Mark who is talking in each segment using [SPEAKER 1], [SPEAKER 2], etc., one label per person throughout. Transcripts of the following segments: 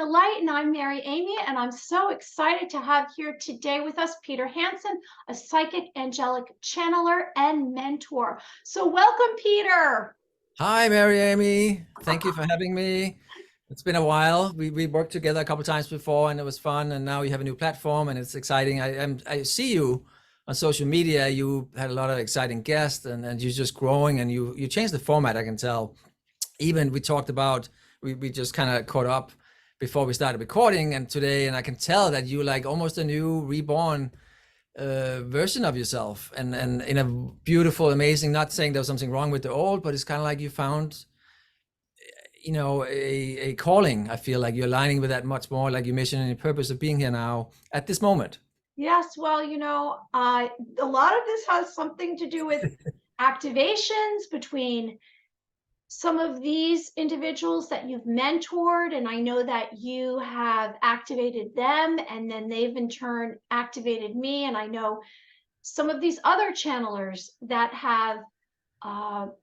[SPEAKER 1] Your Light, and I'm Mary Amy, and I'm so excited to have here today with us Peter Hansen, a psychic angelic channeler and mentor. So welcome, Peter.
[SPEAKER 2] Hi, Mary Amy. Thank you for having me. It's been a while. We worked together a couple times before, and it was fun. And now you have a new platform, and it's exciting. I see you on social media. You had a lot of exciting guests, and you're just growing. And you changed the format. I can tell. Even we talked about we just kind of caught up before we started recording, and today, and I can tell that you like almost a new reborn version of yourself, and in a beautiful, amazing, not saying there's something wrong with the old, but it's kind of like you found a calling. I feel like you're aligning with that much more, like your mission and your purpose of being here now at this moment.
[SPEAKER 1] Yes, well, a lot of this has something to do with activations between some of these individuals that you've mentored, and I know that you have activated them, and then they've in turn activated me. And I know some of these other channelers that have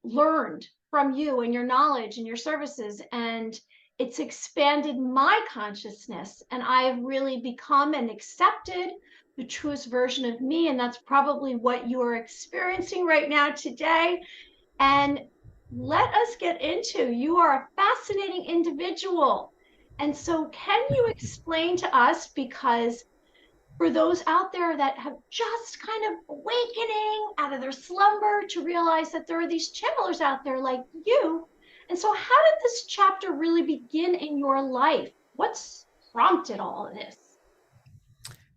[SPEAKER 1] learned from you and your knowledge and your services, and it's expanded my consciousness, and I've really become and accepted the truest version of me. And that's probably what you're experiencing right now today. And let us get into, you are a fascinating individual. And so can you explain to us, because for those out there that have just kind of awakening out of their slumber to realize that there are these channelers out there like you. And so how did this chapter really begin in your life? What's prompted all of this?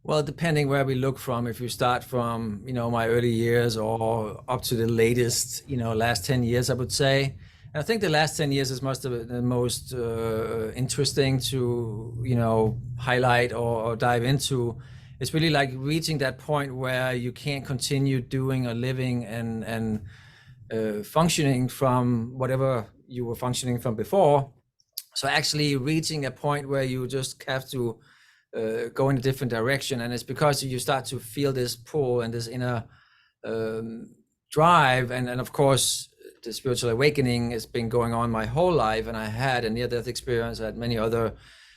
[SPEAKER 2] Well, depending where we look from, if you start from, my early years or up to the latest, last 10 years, I would say. And I think the last 10 years is the most interesting to, highlight or dive into. It's really like reaching that point where you can't continue doing or living and functioning from whatever you were functioning from before. So actually reaching a point where you just have to go in a different direction. And it's because you start to feel this pull and this inner drive. And of course, the spiritual awakening has been going on my whole life. And I had a near-death experience. I had many other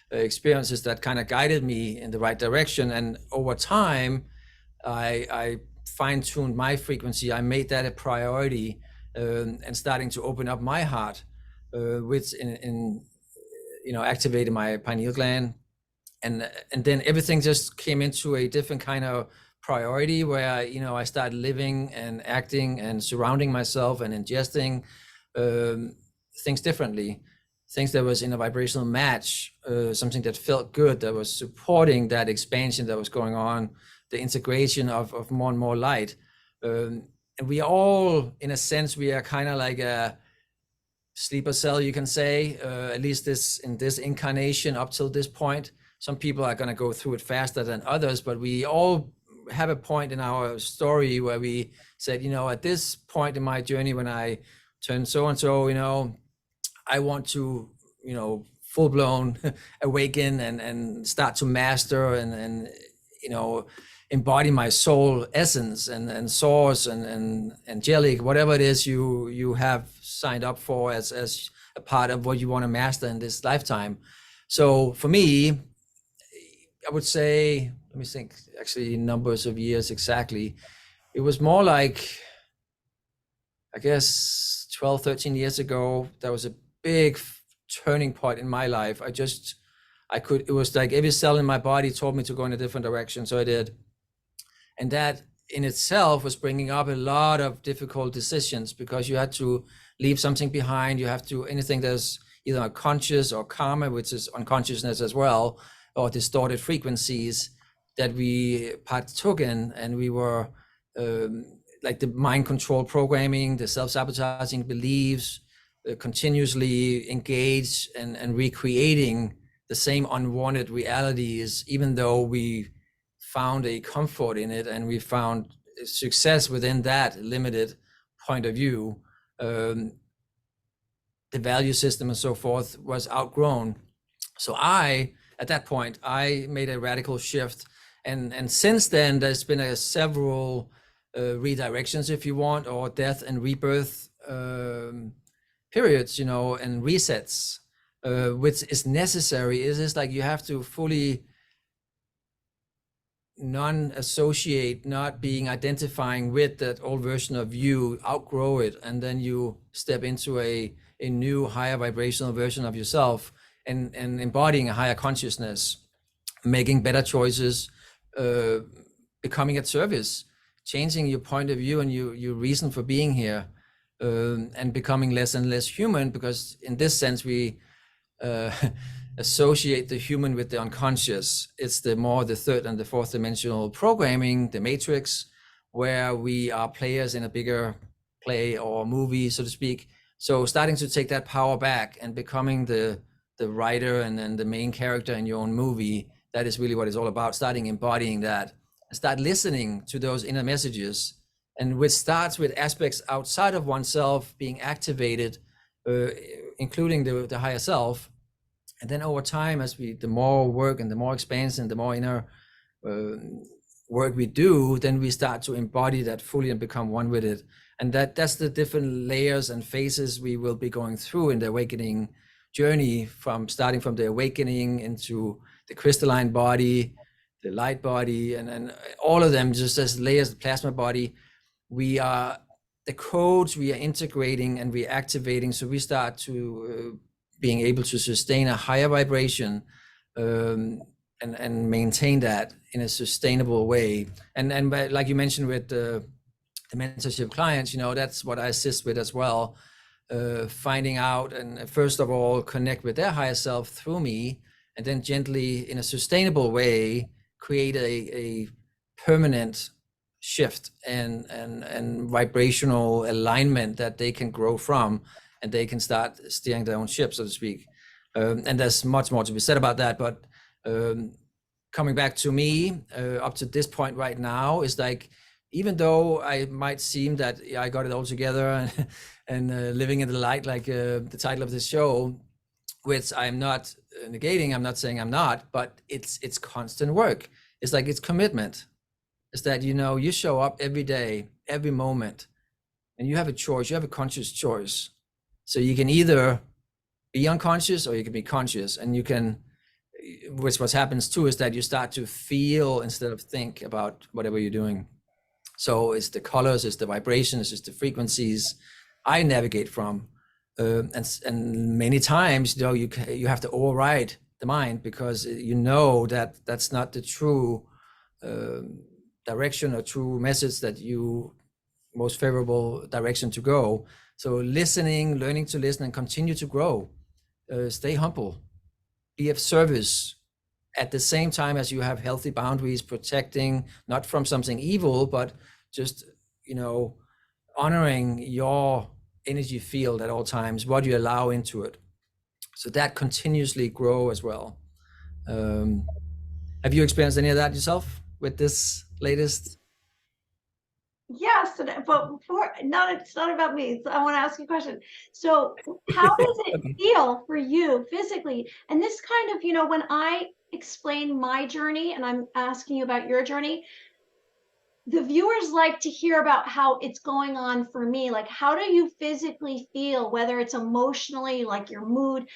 [SPEAKER 2] experiences that kind of guided me in the right direction. And over time, I fine-tuned my frequency. I made that a priority, and starting to open up my heart, which activated my pineal gland. And then everything just came into a different kind of priority where I started living and acting and surrounding myself and ingesting things differently, things that was in a vibrational match, something that felt good, that was supporting that expansion that was going on, the integration of more and more light. And we all, in a sense, we are kind of like a sleeper cell, you can say, at least in this incarnation up till this point. Some people are going to go through it faster than others, but we all have a point in our story where we said, at this point in my journey, when I turn so-and-so, I want to, full-blown awaken and start to master and embody my soul essence and source and angelic, whatever it is you have signed up for as a part of what you want to master in this lifetime. So for me, I would say, let me think, actually numbers of years exactly. It was more like, I guess, 12, 13 years ago, that was a big turning point in my life. It was like every cell in my body told me to go in a different direction. So I did. And that in itself was bringing up a lot of difficult decisions, because you had to leave something behind. You have to, anything that's either unconscious or karma, which is unconsciousness as well, or distorted frequencies that we partook in, and we were like the mind control programming, the self-sabotaging beliefs, continuously engaged and recreating the same unwanted realities, even though we found a comfort in it and we found success within that limited point of view. The value system and so forth was outgrown. So at that point, I made a radical shift. And since then, there's been several redirections, if you want, or death and rebirth periods, and resets. which is necessary. It is like you have to fully non-associate, not being identifying with that old version of you, outgrow it, and then you step into a new higher vibrational version of yourself, and embodying a higher consciousness, making better choices, becoming at service, changing your point of view and your reason for being here, and becoming less and less human, because in this sense we associate the human with the unconscious. It's the third and the fourth dimensional programming, the matrix, where we are players in a bigger play or movie, so to speak. So starting to take that power back and becoming the writer and then the main character in your own movie, that is really what it's all about. Starting embodying that, and start listening to those inner messages, and which starts with aspects outside of oneself being activated, including the higher self. And then over time, as the more work and the more expansion, the more inner work we do, then we start to embody that fully and become one with it. And that's the different layers and phases we will be going through in the awakening journey, from starting from the awakening into the crystalline body, the light body, and all of them just as layers, the plasma body. We are the codes we are integrating and we activating, so we start to being able to sustain a higher vibration, and maintain that in a sustainable way. And like you mentioned with the mentorship clients, that's what I assist with as well, finding out and first of all connect with their higher self through me, and then gently in a sustainable way create a permanent shift and vibrational alignment that they can grow from, and they can start steering their own ship, so to speak. And there's much more to be said about that, but coming back to me, up to this point right now, is like, even though I might seem that I got it all together and living in the light, like the title of this show, which I'm not negating, I'm not saying I'm not, but it's constant work. It's like, it's commitment. It's that, you show up every day, every moment, and you have a choice, you have a conscious choice. So you can either be unconscious or you can be conscious, and you can, which what happens too is that you start to feel instead of think about whatever you're doing. So it's the colors, it's the vibrations, it's the frequencies I navigate from, and many times you have to override the mind, because that that's not the true direction or true message, that you most favorable direction to go. So listening, learning to listen and continue to grow, stay humble, be of service, at the same time as you have healthy boundaries, protecting not from something evil, but just, honoring your energy field at all times, what you allow into it. So that continuously grow as well. Have you experienced any of that yourself with this latest?
[SPEAKER 1] Yes, but it's not about me. So I want to ask you a question. So how does it feel for you physically? And this kind of, when I explain my journey and I'm asking you about your journey, the viewers like to hear about how it's going on for me. Like, how do you physically feel, whether it's emotionally, like your mood?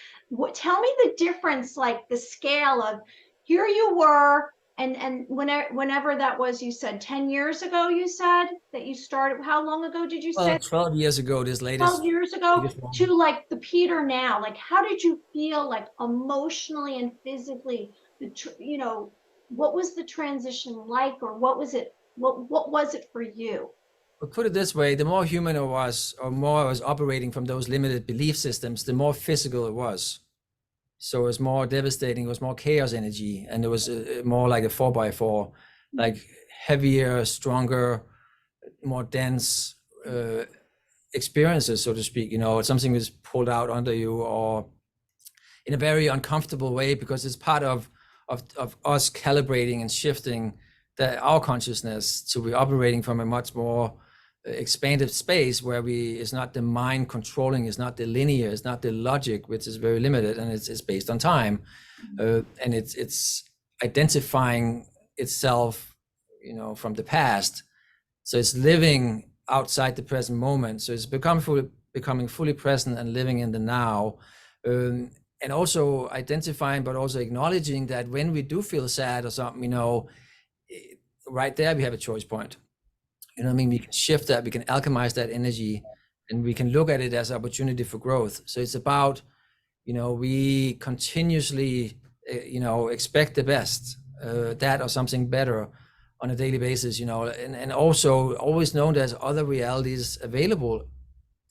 [SPEAKER 1] Tell me the difference, like the scale of, here you were, and whenever that was, you said 10 years ago, you said that you started. How long ago did you say?
[SPEAKER 2] 12 years ago, this latest.
[SPEAKER 1] 12 years ago to like the Peter now. Like, how did you feel, like emotionally and physically? What was the transition like, or what was it? What was it for you?
[SPEAKER 2] But put it this way, the more human it was, or more I was operating from those limited belief systems, the more physical it was. So it was more devastating, it was more chaos energy, and it was more like a 4x4, like heavier, stronger, more dense experiences, so to speak. Something was pulled out under you, or in a very uncomfortable way, because it's part of us calibrating and shifting our consciousness to be operating from a much more expanded space, where it's not the mind controlling, it's not the linear, it's not the logic, which is very limited, and it's based on time, and it's identifying itself, from the past. So it's living outside the present moment. So it's becoming fully present and living in the now, and and also identifying, but also acknowledging that when we do feel sad or something, right there we have a choice point. You know what I mean? We can shift that, we can alchemize that energy, and we can look at it as opportunity for growth. So it's about, we continuously, expect the best, that or something better on a daily basis, and also always know there's other realities available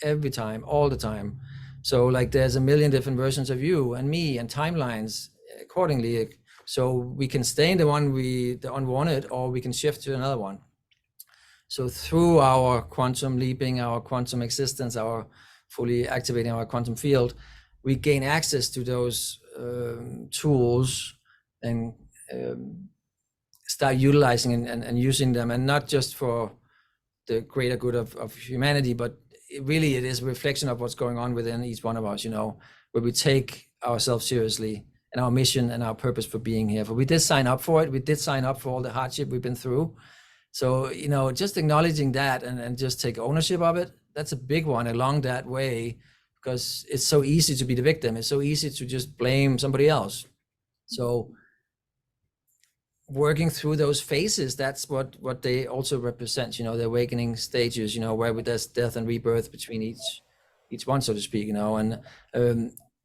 [SPEAKER 2] every time, all the time. So like there's a million different versions of you and me and timelines accordingly. So we can stay in the unwanted, or we can shift to another one. So through our quantum leaping, our quantum existence, our fully activating our quantum field, we gain access to those tools and start utilizing and using them, and not just for the greater good of humanity, but it is a reflection of what's going on within each one of us, where we take ourselves seriously and our mission and our purpose for being here. For we did sign up for it. We did sign up for all the hardship we've been through. So, just acknowledging that and just take ownership of it, that's a big one along that way, because it's so easy to be the victim. It's so easy to just blame somebody else. So working through those phases, that's what they also represent, the awakening stages, where there's death and rebirth between each one, so to speak, and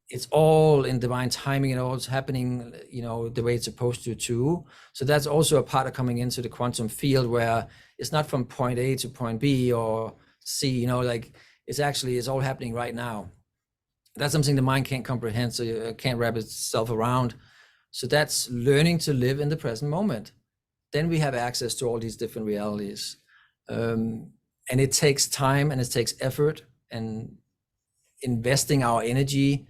[SPEAKER 2] it's all in divine timing, and all it's happening, the way it's supposed to too. So that's also a part of coming into the quantum field, where it's not from point A to point B or C, it's all happening right now. That's something the mind can't comprehend, so it can't wrap itself around. So that's learning to live in the present moment. Then we have access to all these different realities. And it takes time, and it takes effort, and investing our energy,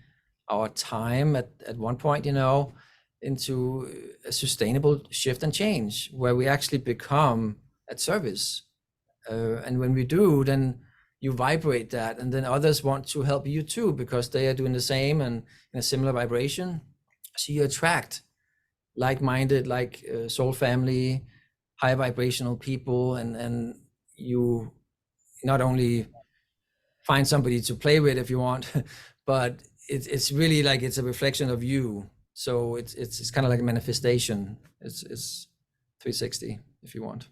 [SPEAKER 2] our time at one point, into a sustainable shift and change, where we actually become at service. And when we do, then you vibrate that, and then others want to help you too, because they are doing the same and in a similar vibration. So you attract like-minded, soul family, high vibrational people, and you not only find somebody to play with if you want, but it's really like it's a reflection of you. So it's kind of like a manifestation. It's 360 if you want.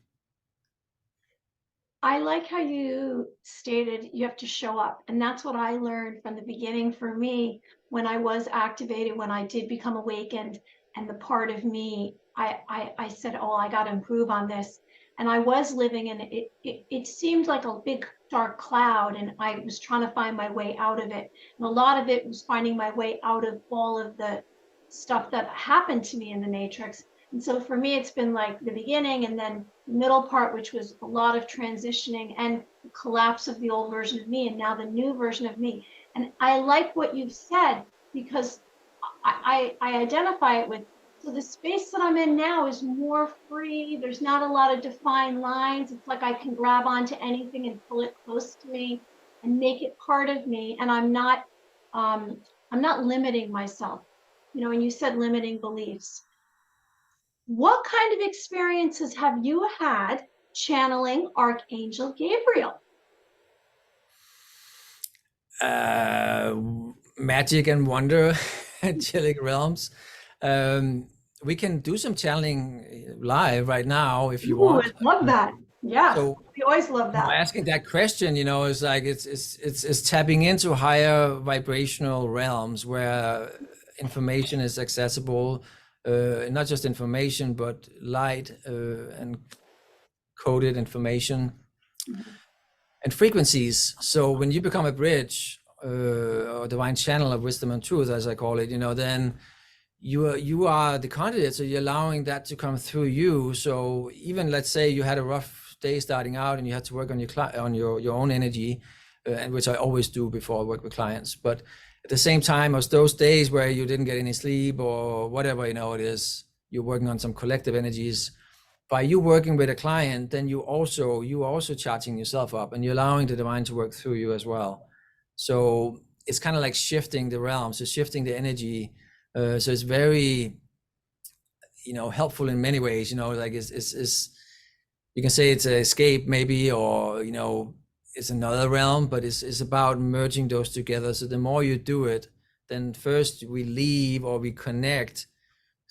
[SPEAKER 1] I like how you stated you have to show up. And that's what I learned from the beginning for me when I was activated, when I did become awakened. And the part of me, I said, oh, I got to improve on this. And I was living in it. It seemed like a big dark cloud, and I was trying to find my way out of it. And a lot of it was finding my way out of all of the stuff that happened to me in the matrix. And so for me, it's been like the beginning, and then the middle part, which was a lot of transitioning and the collapse of the old version of me, and now the new version of me. And I like what you've said, because I identify it with, so the space that I'm in now is more free. There's not a lot of defined lines. It's like I can grab onto anything and pull it close to me and make it part of me. And I'm not limiting myself, and you said limiting beliefs. What kind of experiences have you had channeling Archangel Gabriel?
[SPEAKER 2] Magic and wonder, angelic realms. We can do some channeling live right now if you want.
[SPEAKER 1] I love that. Yeah, so, we always love that.
[SPEAKER 2] Asking that question, is like it's tapping into higher vibrational realms where information is accessible. Not just information, but light and coded information and frequencies. So when you become a bridge or divine channel of wisdom and truth, as I call it, then you are the conduit. So you're allowing that to come through you. So even let's say you had a rough day starting out and you had to work on your own energy, and which I always do before I work with clients, but at the same time, as those days where you didn't get any sleep or whatever, it is, you're working on some collective energies. By you working with a client, then you are also charging yourself up, and you're allowing the divine to work through you as well. So it's kind of like shifting the realms, so shifting the energy. So it's very, helpful in many ways. Like it's you can say it's an escape maybe, or it's another realm, but it's about merging those together. So the more you do it, then first we leave or we connect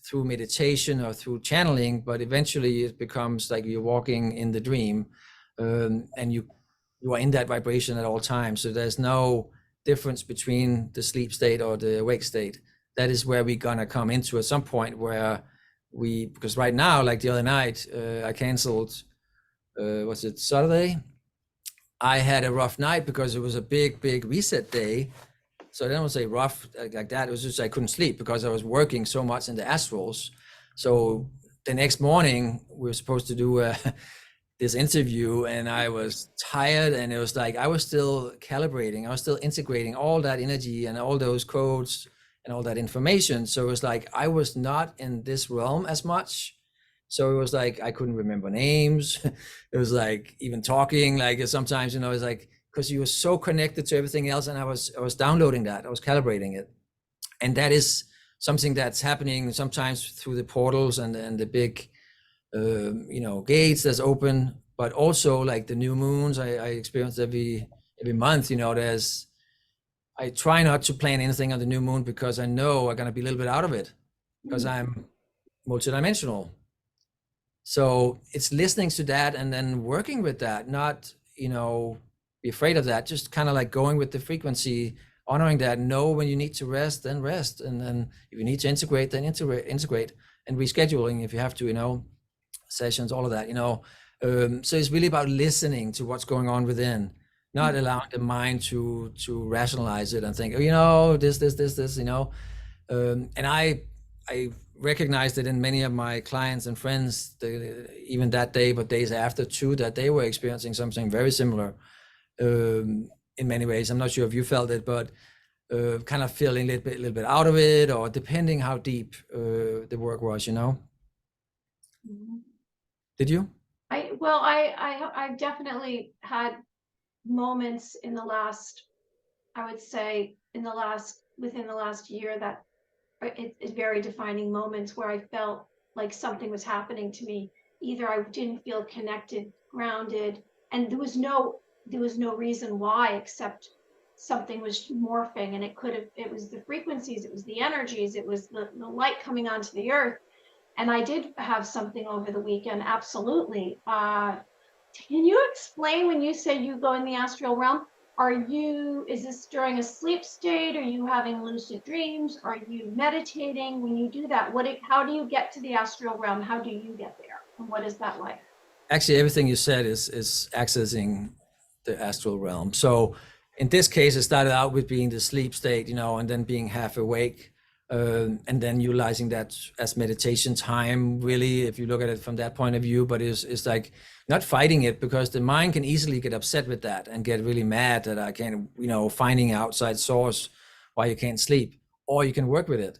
[SPEAKER 2] through meditation or through channeling, but eventually it becomes like you're walking in the dream, and you are in that vibration at all times. So there's no difference between the sleep state or the awake state. That is where we're gonna come into at some point, where because right now, like the other night, I canceled, was it Saturday? I had a rough night because it was a big reset day. So I don't want to say rough like that. It was just I couldn't sleep because I was working so much in the astrals. So the next morning we were supposed to do this interview, and I was tired, and it was like I was still calibrating. I was still integrating all that energy and all those codes and all that information. So it was like I was not in this realm as much. So it was like I couldn't remember names. It was like even talking, like sometimes, it's like, because you were so connected to everything else, and I was downloading that, I was calibrating it. And that is something that's happening sometimes through the portals and the big gates that's open, but also like the new moons I experience every month. I try not to plan anything on the new moon because I know I'm going to be a little bit out of it because I'm multidimensional. So it's listening to that and then working with that, not, be afraid of that, just kind of like going with the frequency, honoring that, know when you need to rest, then rest. And then if you need to integrate, then integrate, and rescheduling if you have to, sessions, all of that, so it's really about listening to what's going on within, not allowing the mind to rationalize it and think, this, and I recognized it in many of my clients and friends, even that day, but days after too, that they were experiencing something very similar in many ways. I'm not sure if you felt it, but kind of feeling a little bit out of it, or depending how deep the work was, Did you?
[SPEAKER 1] I definitely had moments in the last, I would say within the last year, that it's very defining moments where I felt like something was happening to me. Either I didn't feel connected, grounded, and there was no reason why, except something was morphing, and it was the frequencies, it was the energies, it was the light coming onto the earth. And I did have something over the weekend, absolutely. Can you explain, when you say you go in the astral realm, is this during a sleep state? Are you having lucid dreams? Are you meditating? When you do that, how do you get to the astral realm? How do you get there? And what is that like?
[SPEAKER 2] Actually, everything you said is accessing the astral realm. So in this case, it started out with being the sleep state, and then being half awake, and then utilizing that as meditation time, really, if you look at it from that point of view. But it's like not fighting it, because the mind can easily get upset with that and get really mad that I can't, finding an outside source why you can't sleep, or you can work with it.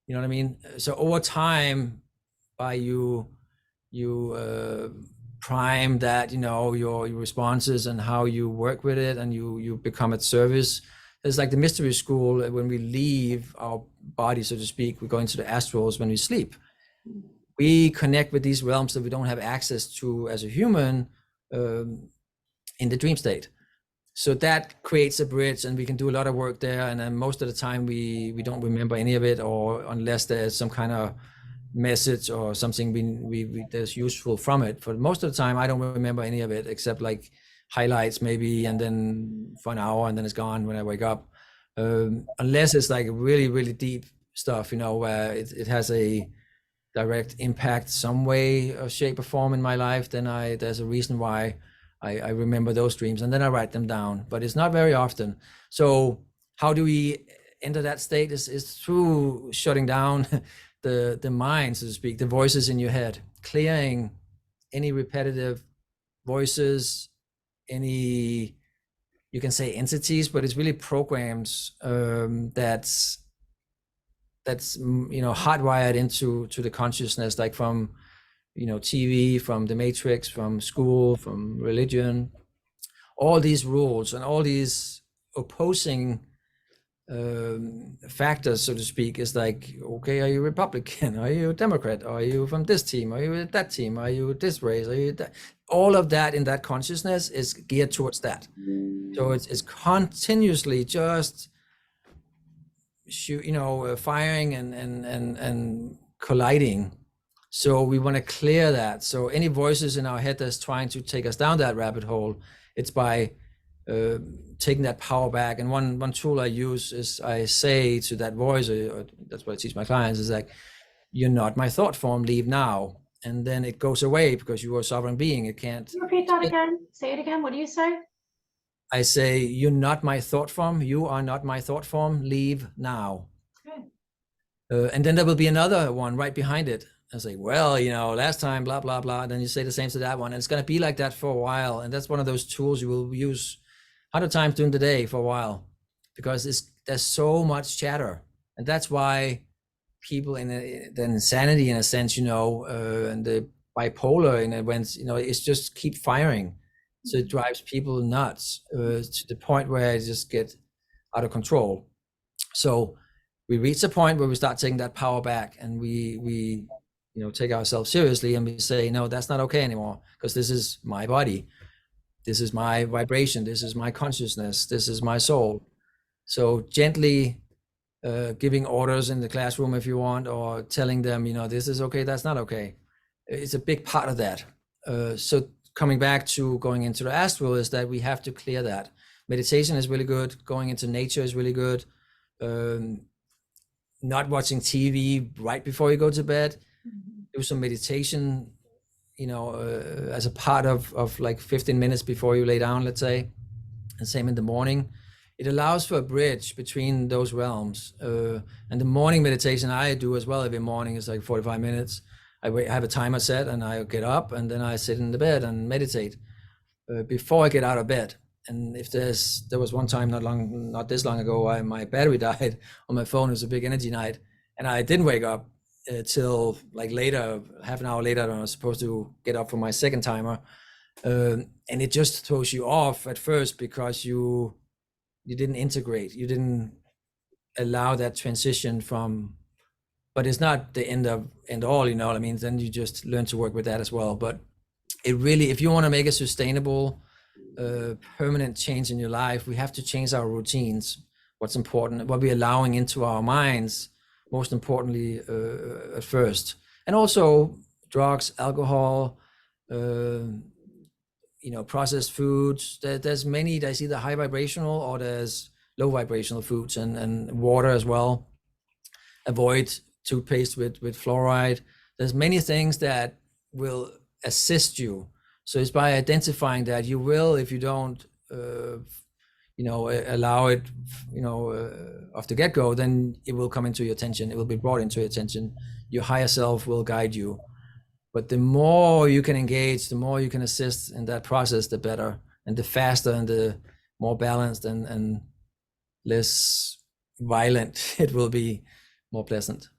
[SPEAKER 2] You know what I mean? So over time, by you prime that, your responses and how you work with it, and you become at service. It's like the mystery school. When we leave our body, so to speak, we go into the astrals. When we sleep, we connect with these realms that we don't have access to as a human in the dream state. So that creates a bridge, and we can do a lot of work there. And then most of the time we don't remember any of it, or unless there's some kind of message or something that's useful from it. For most of the time, I don't remember any of it, except like highlights maybe, and then for an hour, and then it's gone when I wake up. Unless it's like really, really deep stuff, where it has a direct impact some way or shape or form in my life, then there's a reason why I remember those dreams, and then I write them down, but it's not very often. So how do we enter that state? Is through shutting down the mind, so to speak, the voices in your head, clearing any repetitive voices, any, you can say entities, but it's really programs that's hardwired into the consciousness, like from TV, from the Matrix, from school, from religion. All these rules and all these opposing factors, so to speak, is like, okay, are you Republican? Are you Democrat? Are you from this team? Are you that team? Are you this race? Are you that? All of that in that consciousness is geared towards that. So it's continuously just firing and colliding. So we want to clear that. So any voices in our head that's trying to take us down that rabbit hole, it's by taking that power back. And one tool I use is I say to that voice, or that's what I teach my clients, is like, you're not my thought form, leave now. And then it goes away because you are a sovereign being. It can't.
[SPEAKER 1] Repeat that again. Say it again. What do you say?
[SPEAKER 2] I say, you're not my thought form. You are not my thought form. Leave now.
[SPEAKER 1] Good.
[SPEAKER 2] And then there will be another one right behind it. I say, well, last time, blah, blah, blah. And then you say the same to that one. And it's going to be like that for a while. And that's one of those tools you will use 100 times during the day for a while, because there's so much chatter. And that's why people in the insanity, in a sense, and the bipolar, in a sense, it's just keep firing. So it drives people nuts to the point where it just get out of control. So we reach a point where we start taking that power back, and we take ourselves seriously, and we say, no, that's not okay anymore, because this is my body, this is my vibration, this is my consciousness, this is my soul. So gently giving orders in the classroom if you want, or telling them, this is okay, that's not okay. It's a big part of that. So coming back to going into the astral is that we have to clear that. Meditation is really good. Going into nature is really good. Not watching TV right before you go to bed. Do some meditation, as a part of like 15 minutes before you lay down, let's say, and same in the morning. It allows for a bridge between those realms. And the morning meditation I do as well every morning is like 45 minutes. I have a timer set, and I get up, and then I sit in the bed and meditate before I get out of bed. And if there was one time not this long ago, my battery died on my phone. It was a big energy night, and I didn't wake up till like later, half an hour later, I was supposed to get up for my second timer. And it just throws you off at first, because you didn't integrate, you didn't allow that transition from, but it's not the end all, then you just learn to work with that as well. But it really, if you want to make a sustainable, permanent change in your life, we have to change our routines. What's important, what we're allowing into our minds, most importantly, at first. And also drugs, alcohol, processed foods. There's either high vibrational or there's low vibrational foods, and water as well. Avoid toothpaste with fluoride. There's many things that will assist you. So it's by identifying that you will, if you don't, allow it, off the get-go, then it will come into your attention. It will be brought into your attention. Your higher self will guide you. But the more you can engage, the more you can assist in that process, the better, and the faster and the more balanced and less violent it will be, more pleasant.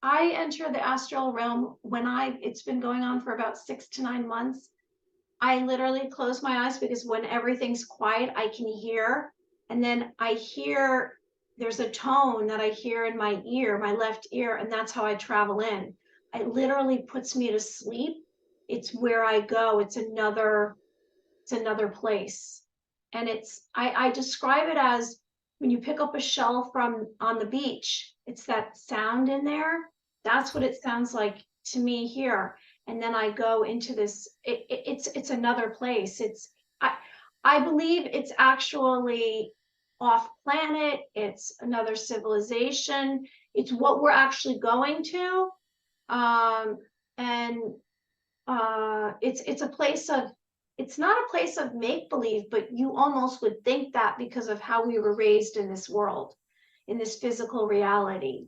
[SPEAKER 1] I enter the astral realm it's been going on for about 6 to 9 months. I literally close my eyes, because when everything's quiet, I can hear. And then I hear, there's a tone that I hear in my ear, my left ear, and that's how I travel in. It literally puts me to sleep. It's where I go. It's another place. And I describe it as when you pick up a shell on the beach, it's that sound in there. That's what it sounds like to me here. And then I go into this, it's another place. I believe it's actually off planet. It's another civilization. It's what we're actually going to. It's a place of, it's not a place of make-believe, but you almost would think that because of how we were raised in this world, in this physical reality.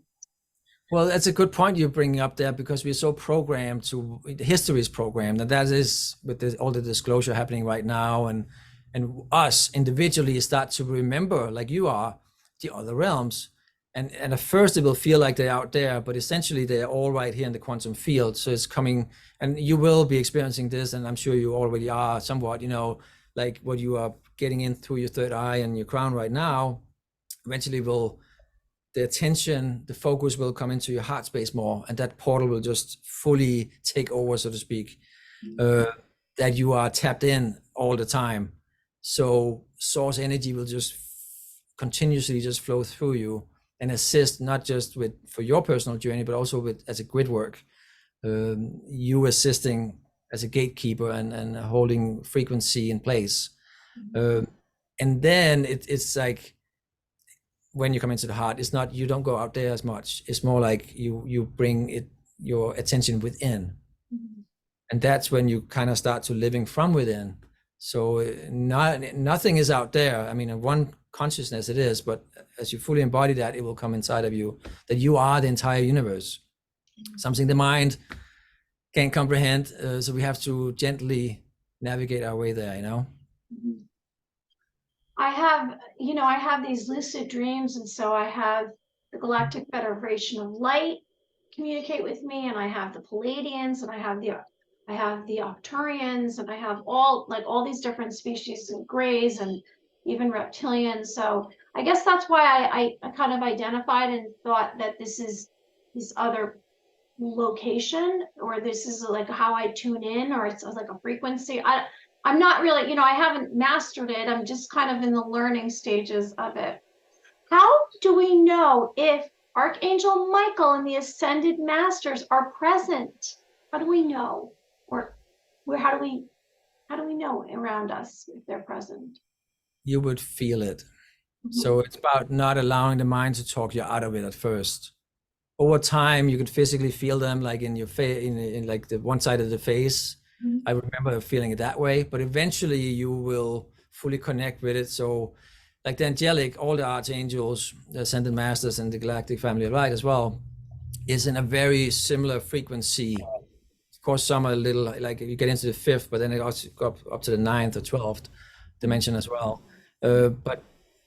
[SPEAKER 2] Well, that's a good point you're bringing up there, because we're so programmed to, history is programmed, and that is with all the disclosure happening right now, and us individually start to remember, like you are, the other realms. And at first it will feel like they're out there, but essentially they're all right here in the quantum field. So it's coming, and you will be experiencing this, and I'm sure you already are somewhat, like what you are getting in through your third eye and your crown right now, eventually the attention, the focus will come into your heart space more, and that portal will just fully take over, so to speak, that you are tapped in all the time. So source energy will just continuously just flow through you and assist, not just with for your personal journey, but also with as a grid work, you assisting as a gatekeeper and holding frequency in place. And then it's like when you come into the heart, it's not, you don't go out there as much. It's more like you bring your attention within. And that's when you kind of start to living from within. So nothing is out there. I mean, in one consciousness it is, but as you fully embody that, it will come inside of you, that you are the entire universe. Something the mind can't comprehend. So we have to gently navigate our way there, you know?
[SPEAKER 1] I have these lucid dreams, and so I have the Galactic Federation of Light communicate with me, and I have the Palladians, and I have the Octurians, and I have all these different species of grays and even reptilians. So I guess that's why I kind of identified and thought that this is this other location, or this is like how I tune in, or it's like a frequency. I'm not really, I haven't mastered it. I'm just kind of in the learning stages of it. How do we know if Archangel Michael and the Ascended Masters are present? How do we know? Or how do we know around us if they're present?
[SPEAKER 2] You would feel it. So it's about not allowing the mind to talk you out of it at first. Over time, you can physically feel them, like in your face, in like the one side of the face. I remember feeling it that way, but eventually you will fully connect with it. So like the angelic, all the archangels, the ascended masters, and the galactic family of light as well, is in a very similar frequency. Of course, some are a little, like you get into the fifth, but then it also go up to the ninth or 12th dimension as well. But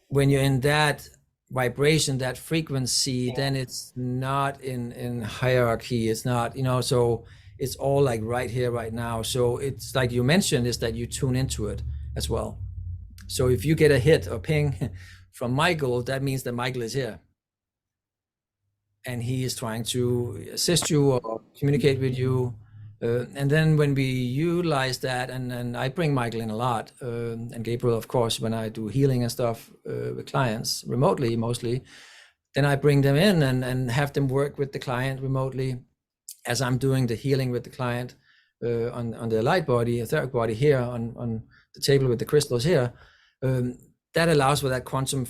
[SPEAKER 2] when you're in that vibration, that frequency, then it's not in hierarchy. It's not, so it's all like right here, right now. So it's like you mentioned, is that you tune into it as well. So if you get a hit or ping from Michael, that means that Michael is here. And he is trying to assist you or communicate with you. And then when we utilize that, and I bring Michael in a lot, and Gabriel, of course, when I do healing and stuff with clients remotely, mostly, then I bring them in and have them work with the client remotely as I'm doing the healing with the client on the light body, etheric body here on the table with the crystals here. That allows for that quantum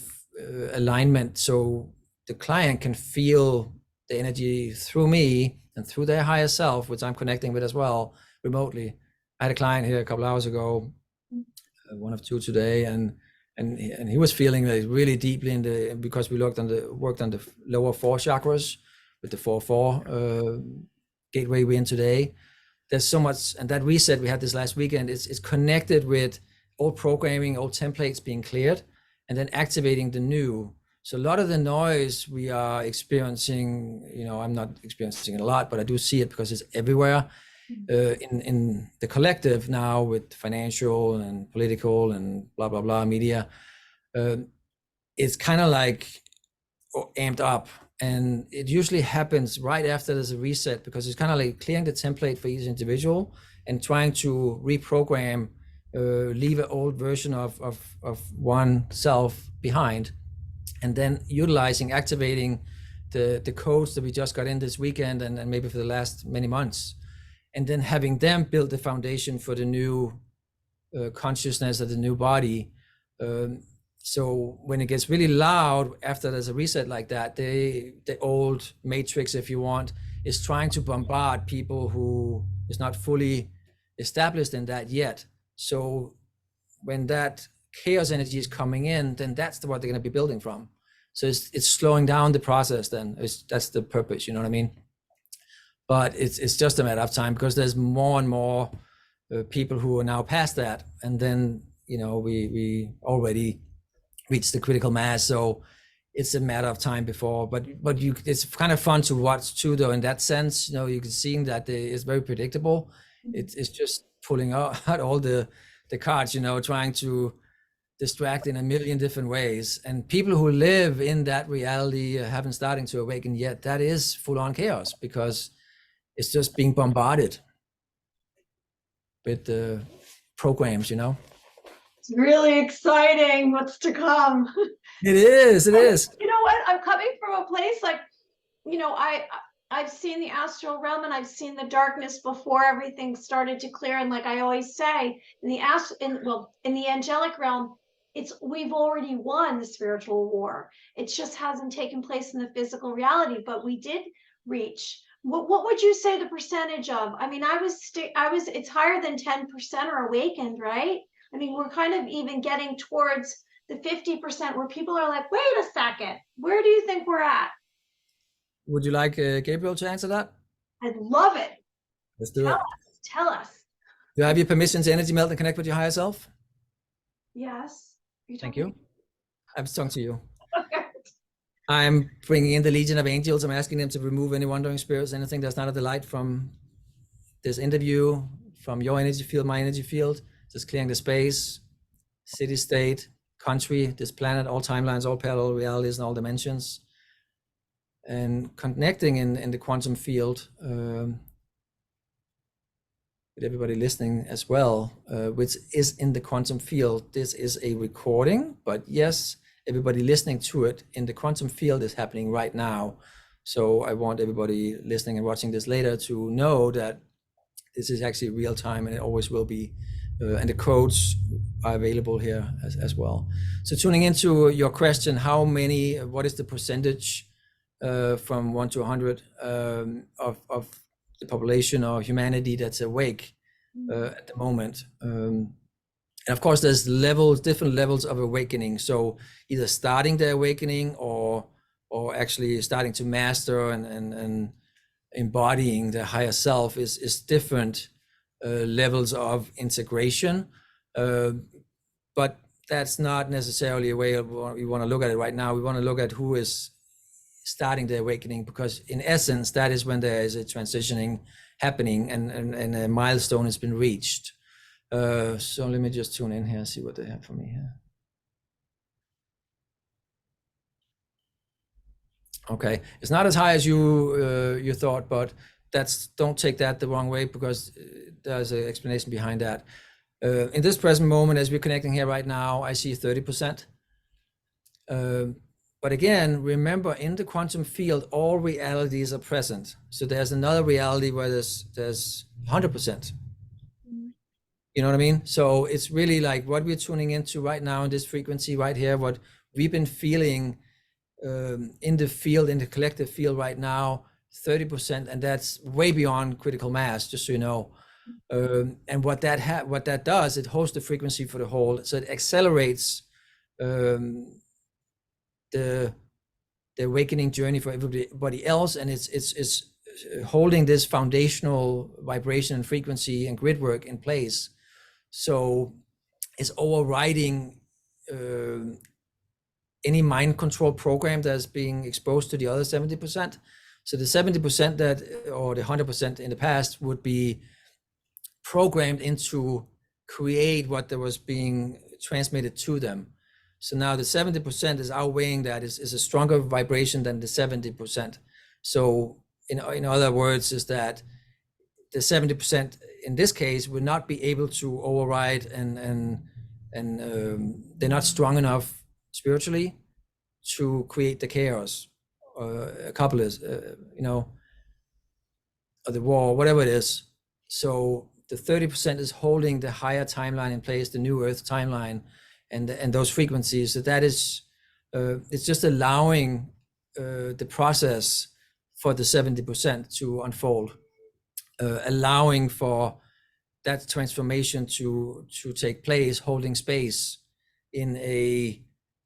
[SPEAKER 2] alignment. So the client can feel the energy through me and through their higher self, which I'm connecting with as well remotely. I had a client here a couple hours ago, one of two today, and he was feeling like really deeply because we worked on the lower 4 chakras with the 4-4 gateway we're in today. There's so much, and that reset we had this last weekend, it's connected with old programming, old templates being cleared, and then activating the new. So a lot of the noise we are experiencing, I'm not experiencing it a lot, but I do see it because it's everywhere in the collective now, with financial and political and blah, blah, blah media. It's kind of like amped up, and it usually happens right after there's a reset, because it's kind of like clearing the template for each individual and trying to reprogram, leave an old version of one self behind, and then utilizing, activating the codes that we just got in this weekend and maybe for the last many months, and then having them build the foundation for the new consciousness of the new body. So when it gets really loud after there's a reset like that, the old matrix, if you want, is trying to bombard people who is not fully established in that yet. So when that chaos energy is coming in, then that's what they're going to be building from. So it's slowing down the process. Then that's the purpose, you know what I mean? But it's just a matter of time, because there's more and more people who are now past that, and then we already reached the critical mass. So it's a matter of time before. But it's kind of fun to watch too, though, in that sense. You can see that it's very predictable. It's just pulling out all the cards, trying to distract in a million different ways. And people who live in that reality haven't starting to awaken yet. That is full-on chaos, because it's just being bombarded with the programs,
[SPEAKER 1] It's really exciting what's to come.
[SPEAKER 2] It is. It is.
[SPEAKER 1] You know what? I'm coming from a place like, you know, I've seen the astral realm and I've seen the darkness before everything started to clear. And like I always say, in the angelic realm, we've already won the spiritual war. It just hasn't taken place in the physical reality, but we did reach. What would you say the percentage of? I mean, it's higher than 10% are awakened, right? I mean, we're kind of even getting towards the 50% where people are like, wait a second, where do you think we're at?
[SPEAKER 2] Would you like Gabriel to answer that?
[SPEAKER 1] I'd love it.
[SPEAKER 2] Let's do it.
[SPEAKER 1] Tell us.
[SPEAKER 2] Do you have your permission to energy melt and connect with your higher self?
[SPEAKER 1] Yes.
[SPEAKER 2] Thank you. I'm talking to you.
[SPEAKER 1] Okay.
[SPEAKER 2] I'm bringing in the Legion of Angels. I'm asking them to remove any wandering spirits, anything that's not a delight from this interview, from your energy field, my energy field, just clearing the space, city, state, country, this planet, all timelines, all parallel realities, and all dimensions, and connecting in the quantum field with everybody listening as well, which is in the quantum field. This is a recording, but yes, everybody listening to it in the quantum field is happening right now. So I want everybody listening and watching this later to know that this is actually real time, and it always will be. And the codes are available here as well. So tuning into your question, what is the percentage from 1 to 100 of the population or humanity that's awake at the moment? And of course, there's different levels of awakening. So either starting the awakening or actually starting to master and embodying the higher self is different levels of integration. But that's not necessarily a way we want to look at it right now. We want to look at who is starting the awakening, because in essence, that is when there is a transitioning happening and a milestone has been reached. So let me just tune in here, see what they have for me here. Okay, it's not as high as you thought, but don't take that the wrong way, because there's an explanation behind that. In this present moment, as we're connecting here right now, I see 30%. But again, remember, in the quantum field, all realities are present. So there's another reality where there's 100%. You know what I mean? So it's really like what we're tuning into right now in this frequency right here, what we've been feeling in the field, in the collective field right now, 30%, and that's way beyond critical mass, just so you know. And what that does, it holds the frequency for the whole, so it accelerates the awakening journey for everybody else, and it's holding this foundational vibration and frequency and grid work in place. So it's overriding any mind control program that's being exposed to the other 70%. So the 70% that, or the 100% in the past, would be programmed into create what there was being transmitted to them. So now the 70% is outweighing that, is a stronger vibration than the 70%. So in other words, is that the 70% in this case would not be able to override and they're not strong enough spiritually to create the chaos, a couple is, or the war, whatever it is. So the 30% is holding the higher timeline in place, the new Earth timeline, and those frequencies. So that is, it's just allowing the process for the 70% to unfold, allowing for that transformation to take place, holding space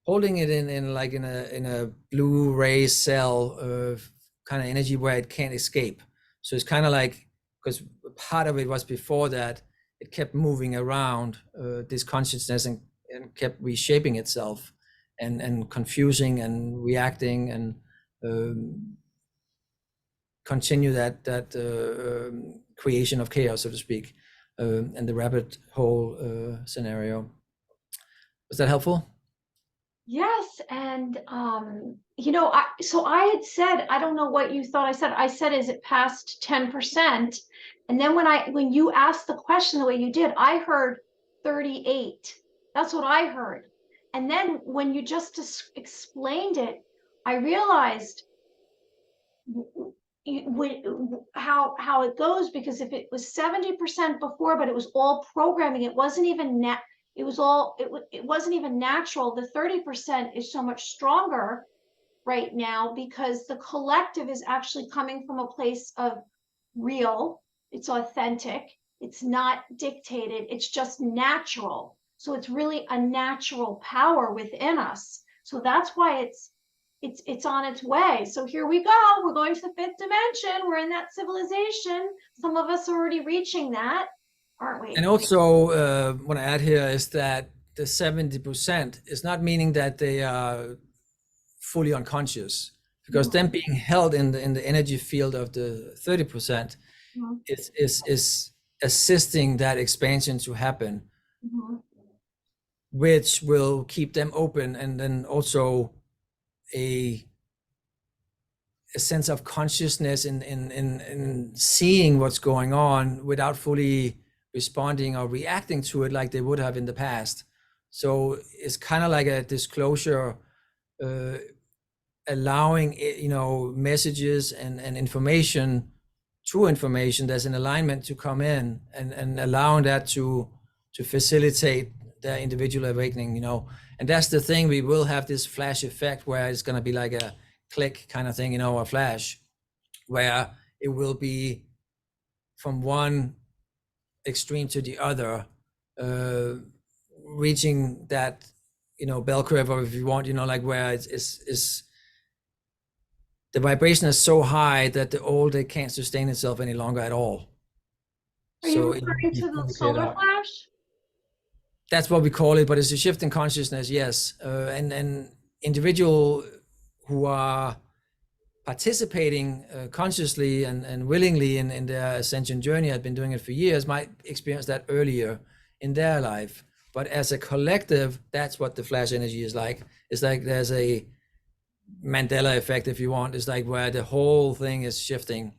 [SPEAKER 2] holding it in a blue ray cell kind of energy where it can't escape. So it's kind of like, because part of it was before that, it kept moving around this consciousness and kept reshaping itself and confusing and reacting and continue that creation of chaos, so to speak, and the rabbit hole scenario. Was that helpful?
[SPEAKER 1] Yes, and so I had said, I don't know what you thought I said, is it past 10%? And then when you asked the question the way you did, I heard 38. That's what I heard. And then when you just explained it, I realized how it goes, because if it was 70% before, but it was all programming, it wasn't even it was all it wasn't even natural. The 30% is so much stronger right now because the collective is actually coming from a place of real, it's authentic, it's not dictated, it's just natural. So it's really a natural power within us. So that's why it's on its way. So here we go. We're going to the fifth dimension. We're in that civilization. Some of us are already reaching that, aren't we?
[SPEAKER 2] And also, what I add here is that the 70% is not meaning that they are fully unconscious, because them being held in the energy field of the 30% is assisting that expansion to happen, which will keep them open, and then also a sense of consciousness in seeing what's going on without fully responding or reacting to it like they would have in the past. So it's kind of like a disclosure, allowing messages and information, true information, there's an alignment to come in, and allowing that to facilitate their individual awakening, and that's the thing. We will have this flash effect where it's going to be like a click kind of thing, a flash, where it will be from one extreme to the other, reaching that bell curve, or if you want, like where it's the vibration is so high that the old, it can't sustain itself any longer at all.
[SPEAKER 1] Are you referring to the solar flash?
[SPEAKER 2] That's what we call it, but it's a shift in consciousness, yes. And individual who are participating consciously and willingly in their ascension journey, have been doing it for years, might experience that earlier in their life. But as a collective, that's what the flash energy is like. It's like there's a Mandela effect, if you want. It's like where the whole thing is shifting.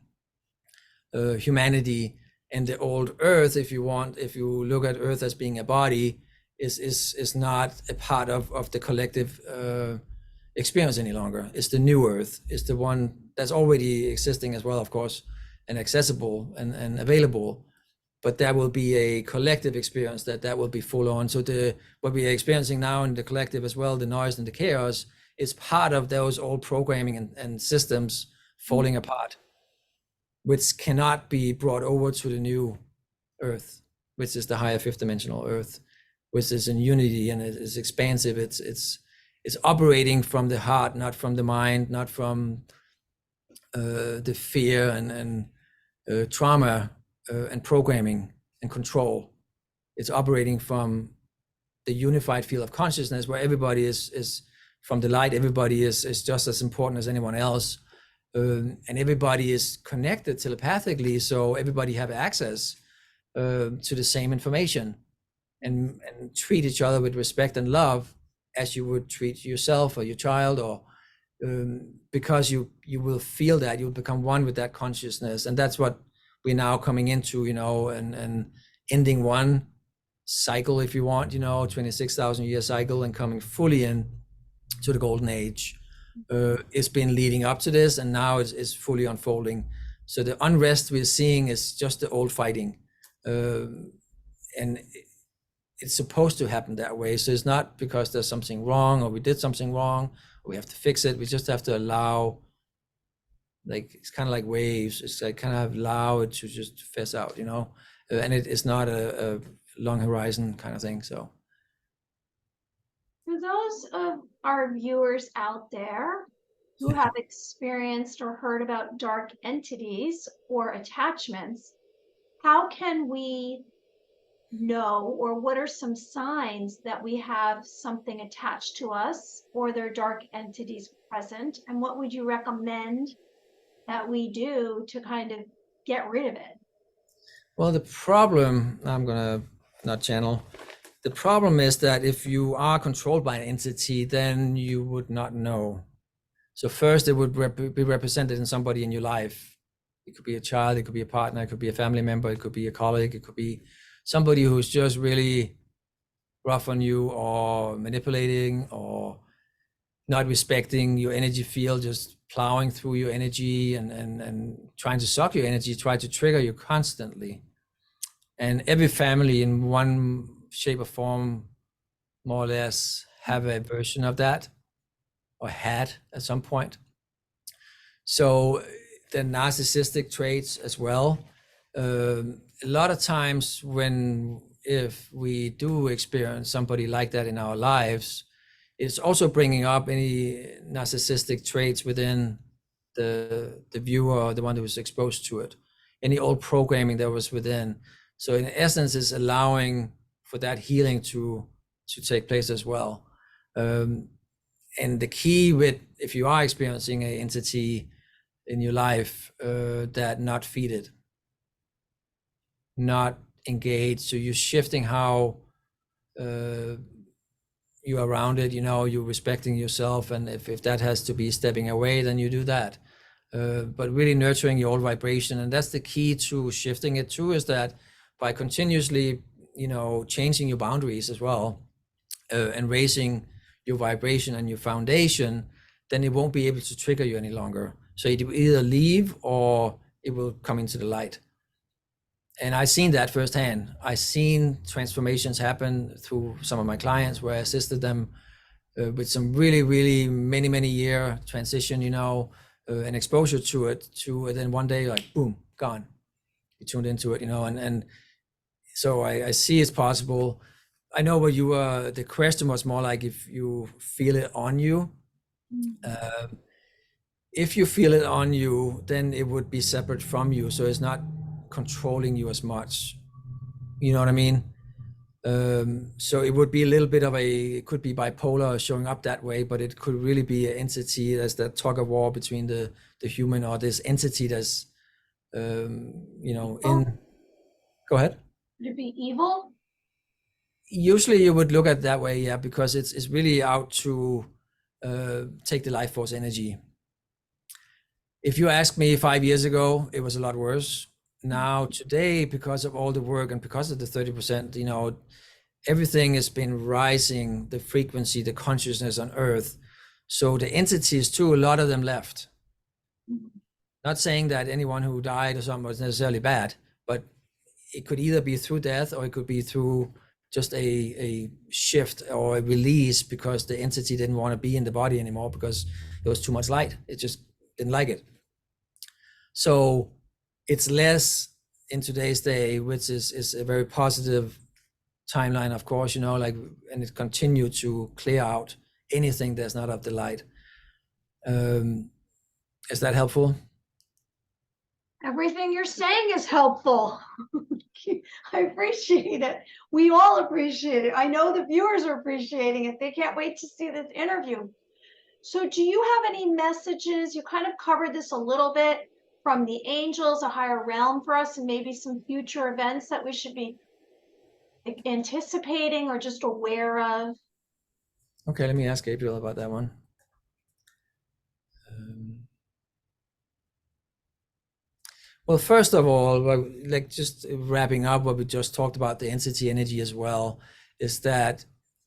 [SPEAKER 2] Humanity and the old Earth, if you want, if you look at Earth as being a body, is not a part of the collective experience any longer. It's the new Earth. It's the one that's already existing as well, of course, and accessible and available. But that will be a collective experience that will be full on. So what we are experiencing now in the collective as well, the noise and the chaos, is part of those old programming and systems falling apart, which cannot be brought over to the new Earth, which is the higher fifth dimensional Earth, which is in unity and it is expansive. It's operating from the heart, not from the mind, not from the fear and trauma and programming and control. It's operating from the unified field of consciousness, where everybody is from the light. Everybody is just as important as anyone else, and everybody is connected telepathically, so everybody have access to the same information, and treat each other with respect and love as you would treat yourself or your child, or because you will feel that you'll become one with that consciousness. And that's what we're now coming into, and ending one cycle, if you want, 26,000 year cycle, and coming fully in to the golden age. It's been leading up to this, and now it's fully unfolding. So the unrest we're seeing is just the old fighting, and it's supposed to happen that way. So it's not because there's something wrong or we did something wrong, or we have to fix it. We just have to allow, like, it's kind of like waves. It's like kind of allow it to just fizz out, and it is not a long horizon kind of thing. So
[SPEAKER 1] for those of our viewers out there who have experienced or heard about dark entities or attachments, how can we know, or what are some signs that we have something attached to us or there are dark entities present? And what would you recommend that we do to kind of get rid of it?
[SPEAKER 2] Well, the problem, I'm gonna not channel. The problem is that if you are controlled by an entity, then you would not know. So first, it would be represented in somebody in your life. It could be a child, it could be a partner, it could be a family member, it could be a colleague, it could be somebody who's just really rough on you or manipulating or not respecting your energy field, just plowing through your energy and trying to suck your energy, try to trigger you constantly. And every family in one shape or form, more or less, have a version of that, or had at some point. So the narcissistic traits as well. A lot of times if we do experience somebody like that in our lives, it's also bringing up any narcissistic traits within the viewer, or the one who was exposed to it, any old programming that was within. So in essence, it's allowing for that healing to take place as well. And the key with, if you are experiencing an entity in your life that not feed it, not engaged, so you're shifting how you're around it, you're respecting yourself, and if that has to be stepping away, then you do that. But really nurturing your old vibration, and that's the key to shifting it too, is that by continuously, changing your boundaries as well, and raising your vibration and your foundation, then it won't be able to trigger you any longer. So it will either leave or it will come into the light. And I've seen that firsthand. I've seen transformations happen through some of my clients where I assisted them with some really, really many year transition, and exposure to it, and then one day, like, boom, gone. You tuned into it, and so I see it's possible. I know what the question was more like if you feel it on you. If you feel it on you, then it would be separate from you. So it's not controlling you as much. You know what I mean? So it would be a little bit of it could be bipolar showing up that way, but it could really be an entity that's that tug of war between the human or this entity that's, go ahead.
[SPEAKER 1] Would it be evil?
[SPEAKER 2] Usually you would look at it that way, yeah, because it's really out to take the life force energy. If you ask me 5 years ago, it was a lot worse. Now today, because of all the work and because of the 30%, everything has been rising, the frequency, the consciousness on Earth. So the entities too, a lot of them left. Not saying that anyone who died or something was necessarily bad, but it could either be through death or it could be through just a shift or a release because the entity didn't want to be in the body anymore because there was too much light. It just didn't like it. So it's less in today's day, which is a very positive timeline, of course, and it continued to clear out anything that's not of the light. Is that helpful?
[SPEAKER 1] Everything you're saying is helpful. I appreciate it. We all appreciate it. I know the viewers are appreciating it. They can't wait to see this interview. So do you have any messages? You kind of covered this a little bit, from the angels, a higher realm for us, and maybe some future events that we should be anticipating or just aware of.
[SPEAKER 2] Okay, let me ask Gabriel about that one. Well, first of all, like just wrapping up what we just talked about, the entity energy as well, is that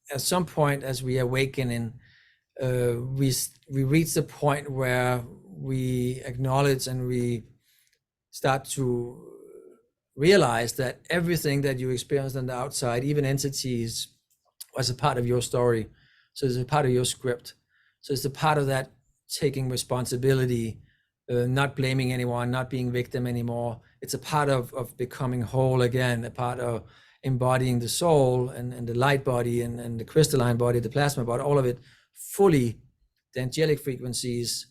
[SPEAKER 2] at some point as we awaken and we reach the point where we acknowledge and we start to realize that everything that you experienced on the outside, even entities, was a part of your story. So it's a part of your script. So it's a part of that taking responsibility, not blaming anyone, not being victim anymore. It's a part of becoming whole again, a part of embodying the soul and the light body and the crystalline body, the plasma body, all of it fully, the angelic frequencies.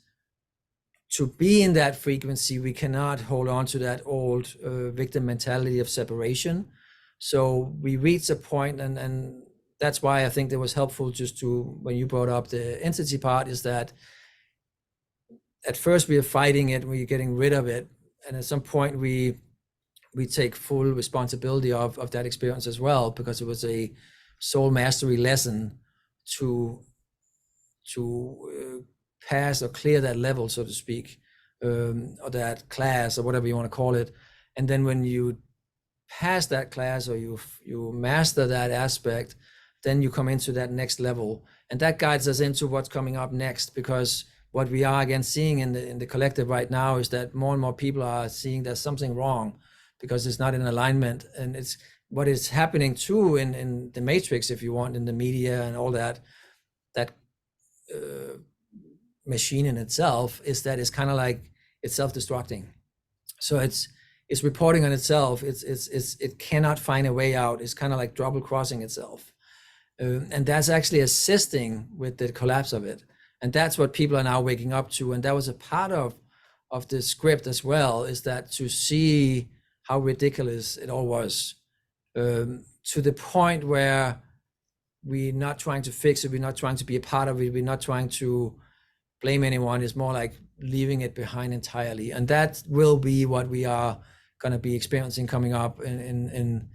[SPEAKER 2] To be in that frequency, we cannot hold on to that old victim mentality of separation. So we reach a point, and that's why I think that was helpful just to, when you brought up the entity part, is that at first we are fighting it, we're getting rid of it. And at some point we take full responsibility of that experience as well, because it was a soul mastery lesson to pass or clear that level, so to speak, or that class or whatever you want to call it. And then when you pass that class or you master that aspect, then you come into that next level, and that guides us into what's coming up next. Because what we are again seeing in the collective right now is that more and more people are seeing there's something wrong because it's not in alignment. And it's what is happening too in the matrix, if you want, in the media and all that machine in itself, is that it's kind of like it's self-destructing. So it's reporting on itself. It cannot find a way out. It's kind of like double crossing itself. And that's actually assisting with the collapse of it. And that's what people are now waking up to. And that was a part of the script as well, is that to see how ridiculous it all was, to the point where we're not trying to fix it, we're not trying to be a part of it, we're not trying to blame anyone. It's more like leaving it behind entirely. And that will be what we are going to be experiencing coming up in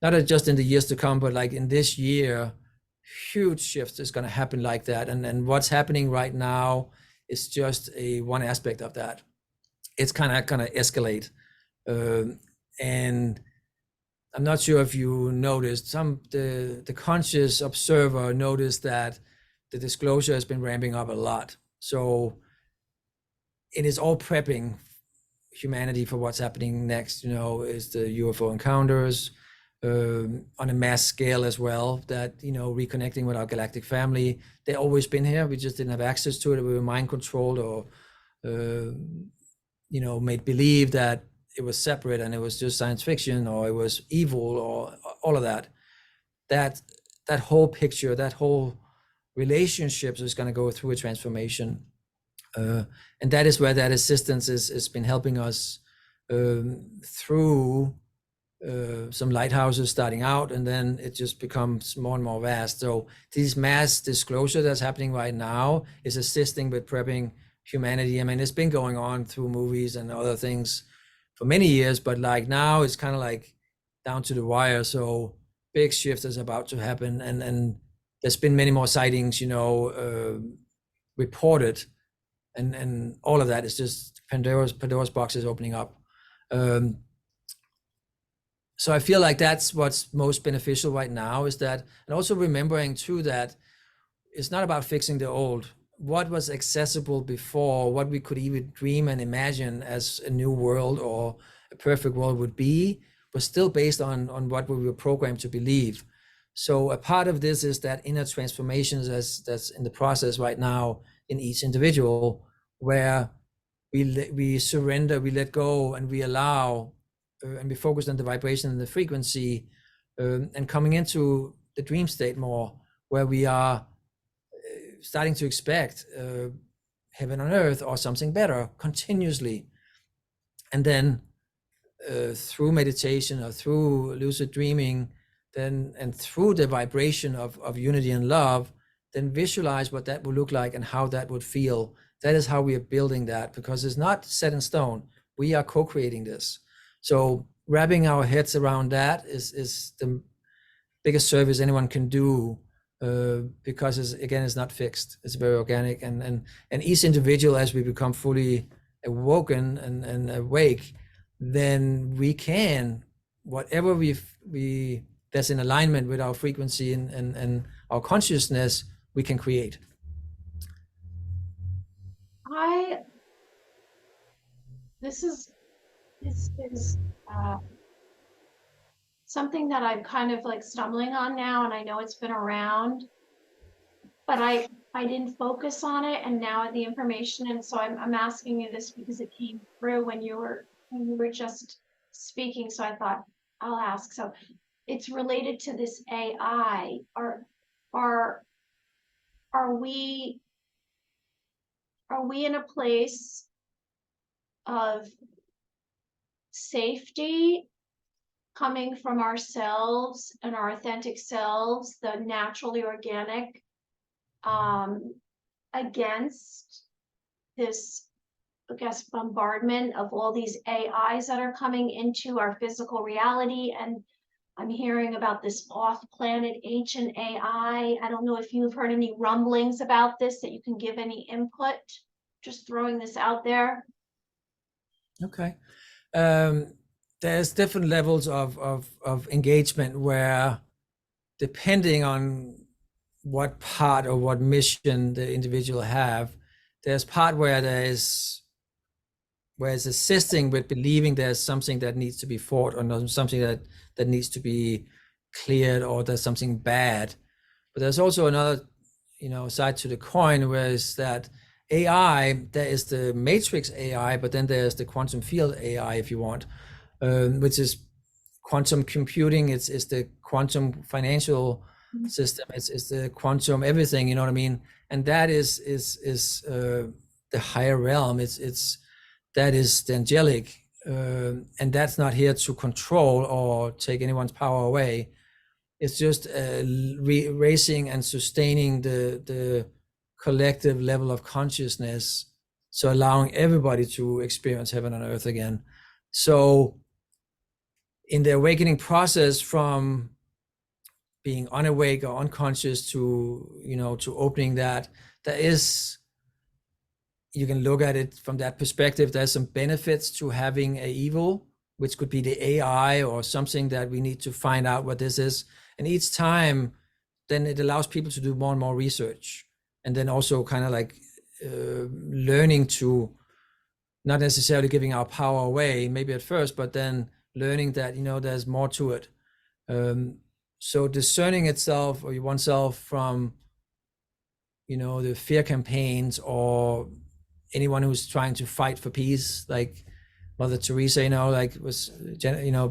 [SPEAKER 2] not just in the years to come, but like in this year. Huge shifts is going to happen like that. And what's happening right now is just one aspect of that. It's kind of going to escalate. And I'm not sure if you noticed, the conscious observer noticed that the disclosure has been ramping up a lot. So it is all prepping humanity for what's happening next. Is the UFO encounters, on a mass scale as well, that reconnecting with our galactic family. They've always been here, we just didn't have access to it. We were mind controlled, or made believe that it was separate and it was just science fiction, or it was evil, or all of that whole picture, that whole relationships is going to go through a transformation, and that is where that assistance has been helping us through some lighthouses starting out, and then it just becomes more and more vast. So this mass disclosure that's happening right now is assisting with prepping humanity. I mean, it's been going on through movies and other things for many years, but like now it's kind of like down to the wire. So big shift is about to happen, and there's been many more sightings, reported, and all of that is just Pandora's box is opening up. So I feel like that's what's most beneficial right now, is that, and also remembering too that it's not about fixing the old. What was accessible before, what we could even dream and imagine as a new world or a perfect world would be, was still based on what we were programmed to believe. So a part of this is that inner transformations that's in the process right now in each individual, where we surrender, we let go, and we allow, and we focus on the vibration and the frequency, and coming into the dream state more, where we are starting to expect heaven on earth or something better continuously. And then through meditation or through lucid dreaming, then, and through the vibration of unity and love, then visualize what that would look like and how that would feel. That is how we are building that, because it's not set in stone. We are co-creating this. So wrapping our heads around that is the biggest service anyone can do, because it's not fixed. It's very organic, and each individual, as we become fully awoken and awake, then we can, whatever we that's in alignment with our frequency and our consciousness, we can create.
[SPEAKER 1] This is something that I'm kind of like stumbling on now, and I know it's been around, but I didn't focus on it, and now the information, and so I'm asking you this because it came through when you were just speaking, so I thought I'll ask. So it's related to this AI. Are we in a place of safety coming from ourselves and our authentic selves, the naturally organic, against this, I guess, bombardment of all these AIs that are coming into our physical reality? And I'm hearing about this off-planet ancient AI. I don't know if you've heard any rumblings about this, that you can give any input. Just throwing this out there.
[SPEAKER 2] Okay. There's different levels of engagement, where depending on what part or what mission the individual have, there's part where it's assisting with believing there's something that needs to be fought, or something that needs to be cleared, or there's something bad. But there's also another, side to the coin, where is that AI, there is the matrix AI, but then there's the quantum field AI, if you want, which is quantum computing. It's the quantum financial system. It's the quantum everything. You know what I mean? And that is the higher realm. That is the angelic, and that's not here to control or take anyone's power away. It's just raising and sustaining the collective level of consciousness, so allowing everybody to experience heaven on earth again. So in the awakening process, from being unawake or unconscious to to opening that, there is, you can look at it from that perspective, there's some benefits to having a evil, which could be the AI or something that we need to find out what this is. And each time, then it allows people to do more and more research, and then also kind of like learning to, not necessarily giving our power away maybe at first, but then learning that there's more to it. So discerning itself or oneself from the fear campaigns, or anyone who's trying to fight for peace, like Mother Teresa, like was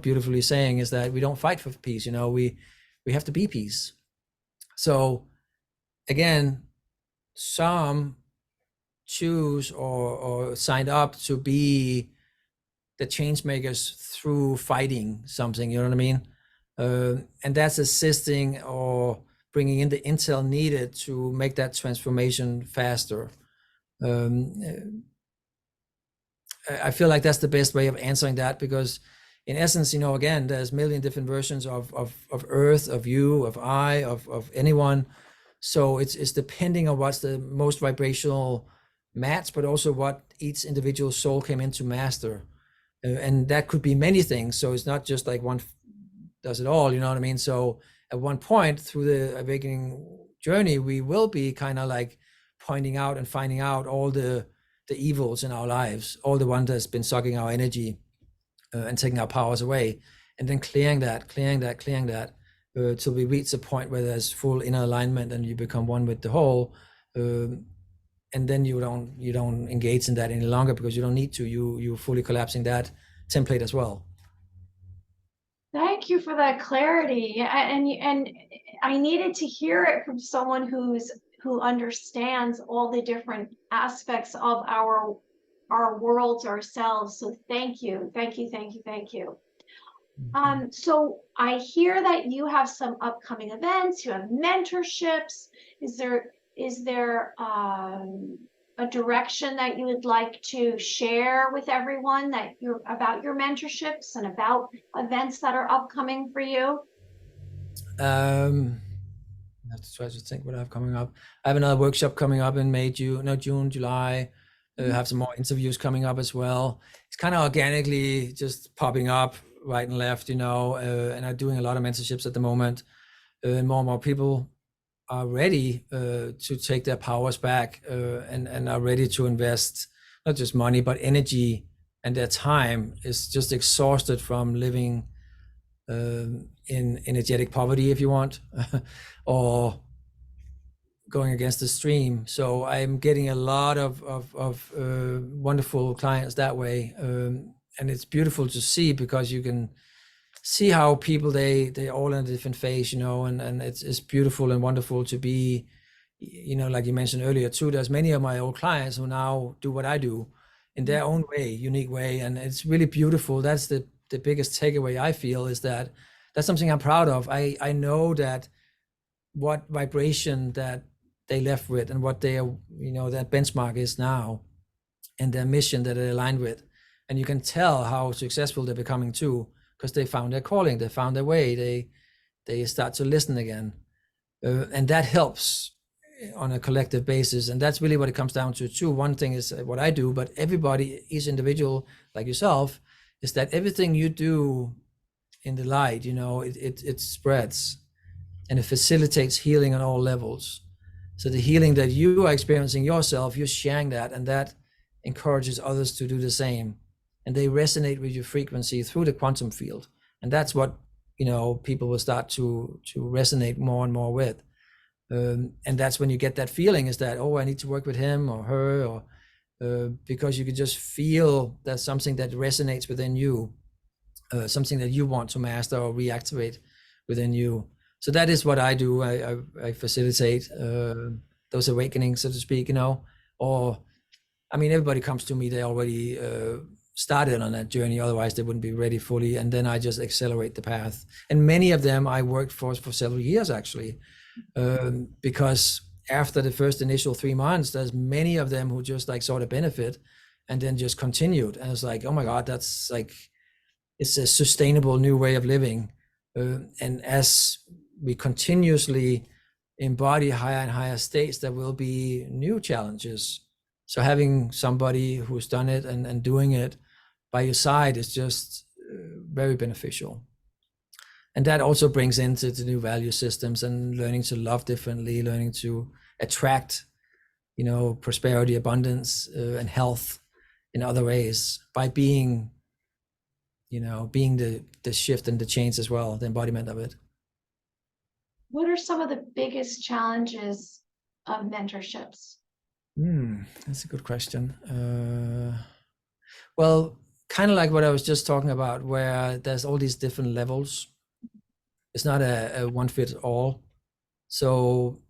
[SPEAKER 2] beautifully saying, is that we don't fight for peace. We have to be peace. So again, some choose or signed up to be the change makers through fighting something, you know what I mean? And that's assisting or bringing in the intel needed to make that transformation faster. I feel like that's the best way of answering that, because in essence, again, there's a million different versions of Earth, of you, of I, of anyone. So it's depending on what's the most vibrational match, but also what each individual soul came in to master. And that could be many things. So it's not just like one does it all, you know what I mean? So at one point through the awakening journey, we will be kind of like pointing out and finding out all the evils in our lives, all the ones that's been sucking our energy and taking our powers away, and then clearing that till we reach a point where there's full inner alignment and you become one with the whole. And then you don't engage in that any longer, because you don't need to. You're fully collapsing that template as well.
[SPEAKER 1] Thank you for that clarity. And I needed to hear it from someone who understands all the different aspects of our worlds, ourselves. So thank you. So I hear that you have some upcoming events, you have mentorships. Is there a direction that you would like to share with everyone about your mentorships and about events that are upcoming for you?
[SPEAKER 2] I have to try to think what I have coming up. I have another workshop coming up in June, July. Have some more interviews coming up as well. It's kind of organically just popping up right and left, and I'm doing a lot of mentorships at the moment. And more people are ready to take their powers back and are ready to invest not just money but energy, and their time is just exhausted from living in energetic poverty, if you want, or going against the stream. So I'm getting a lot of wonderful clients that way, and it's beautiful to see, because you can see how people they're all in a different phase, and it's beautiful and wonderful to be, like you mentioned earlier too. There's many of my old clients who now do what I do in their own way, unique way, and it's really beautiful. That's the biggest takeaway I feel, is that that's something I'm proud of. I know that what vibration that they left with, and what their that benchmark is now, and their mission that they're aligned with, and you can tell how successful they're becoming too, because they found their calling, they found their way, they start to listen again, and that helps on a collective basis. And that's really what it comes down to too. One thing is what I do, but everybody, each individual like yourself, is that everything you do in the light, it spreads. and it facilitates healing on all levels. So the healing that you are experiencing yourself, you're sharing that, and that encourages others to do the same, and they resonate with your frequency through the quantum field. And that's what, you know, people will start to resonate more and more with. And that's when you get that feeling, is that, oh, I need to work with him or her, or because you can just feel there's something that resonates within you, something that you want to master or reactivate within you. So that is what I do. I facilitate those awakenings, so to speak, you know. Or, I mean, everybody comes to me, they already started on that journey, otherwise they wouldn't be ready fully, and then I just accelerate the path. And many of them I worked for several years, actually, because after the first initial 3 months, there's many of them who just like saw the benefit and then just continued. And it's like, oh my God, that's like, it's a sustainable new way of living. And as we continuously embody higher and higher states, there will be new challenges. So having somebody who's done it and doing it by your side is just very beneficial. And that also brings into the new value systems and learning to love differently, learning to attract, you know, prosperity, abundance, and health in other ways by being, you know, being the shift and the change as well, the embodiment of it.
[SPEAKER 1] What are some of the biggest challenges of mentorships?
[SPEAKER 2] That's a good question. Well, kind of like what I was just talking about, where there's all these different levels. It's not a one fits all. So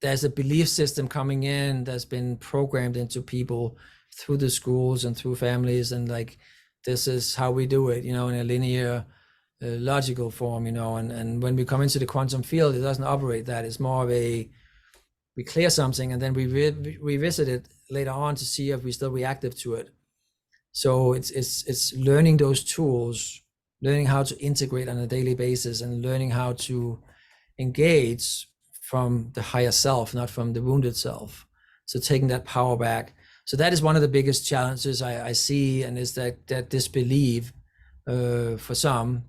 [SPEAKER 2] there's a belief system coming in that's been programmed into people through the schools and through families, and like, this is how we do it, you know, in a linear, logical form, you know. And when we come into the quantum field, it doesn't operate that. It's more of a, we clear something and then we revisit it later on to see if we're still reactive to it. So it's learning those tools, learning how to integrate on a daily basis, and learning how to engage from the higher self, not from the wounded self. So taking that power back. So that is one of the biggest challenges I see, and is that disbelief for some,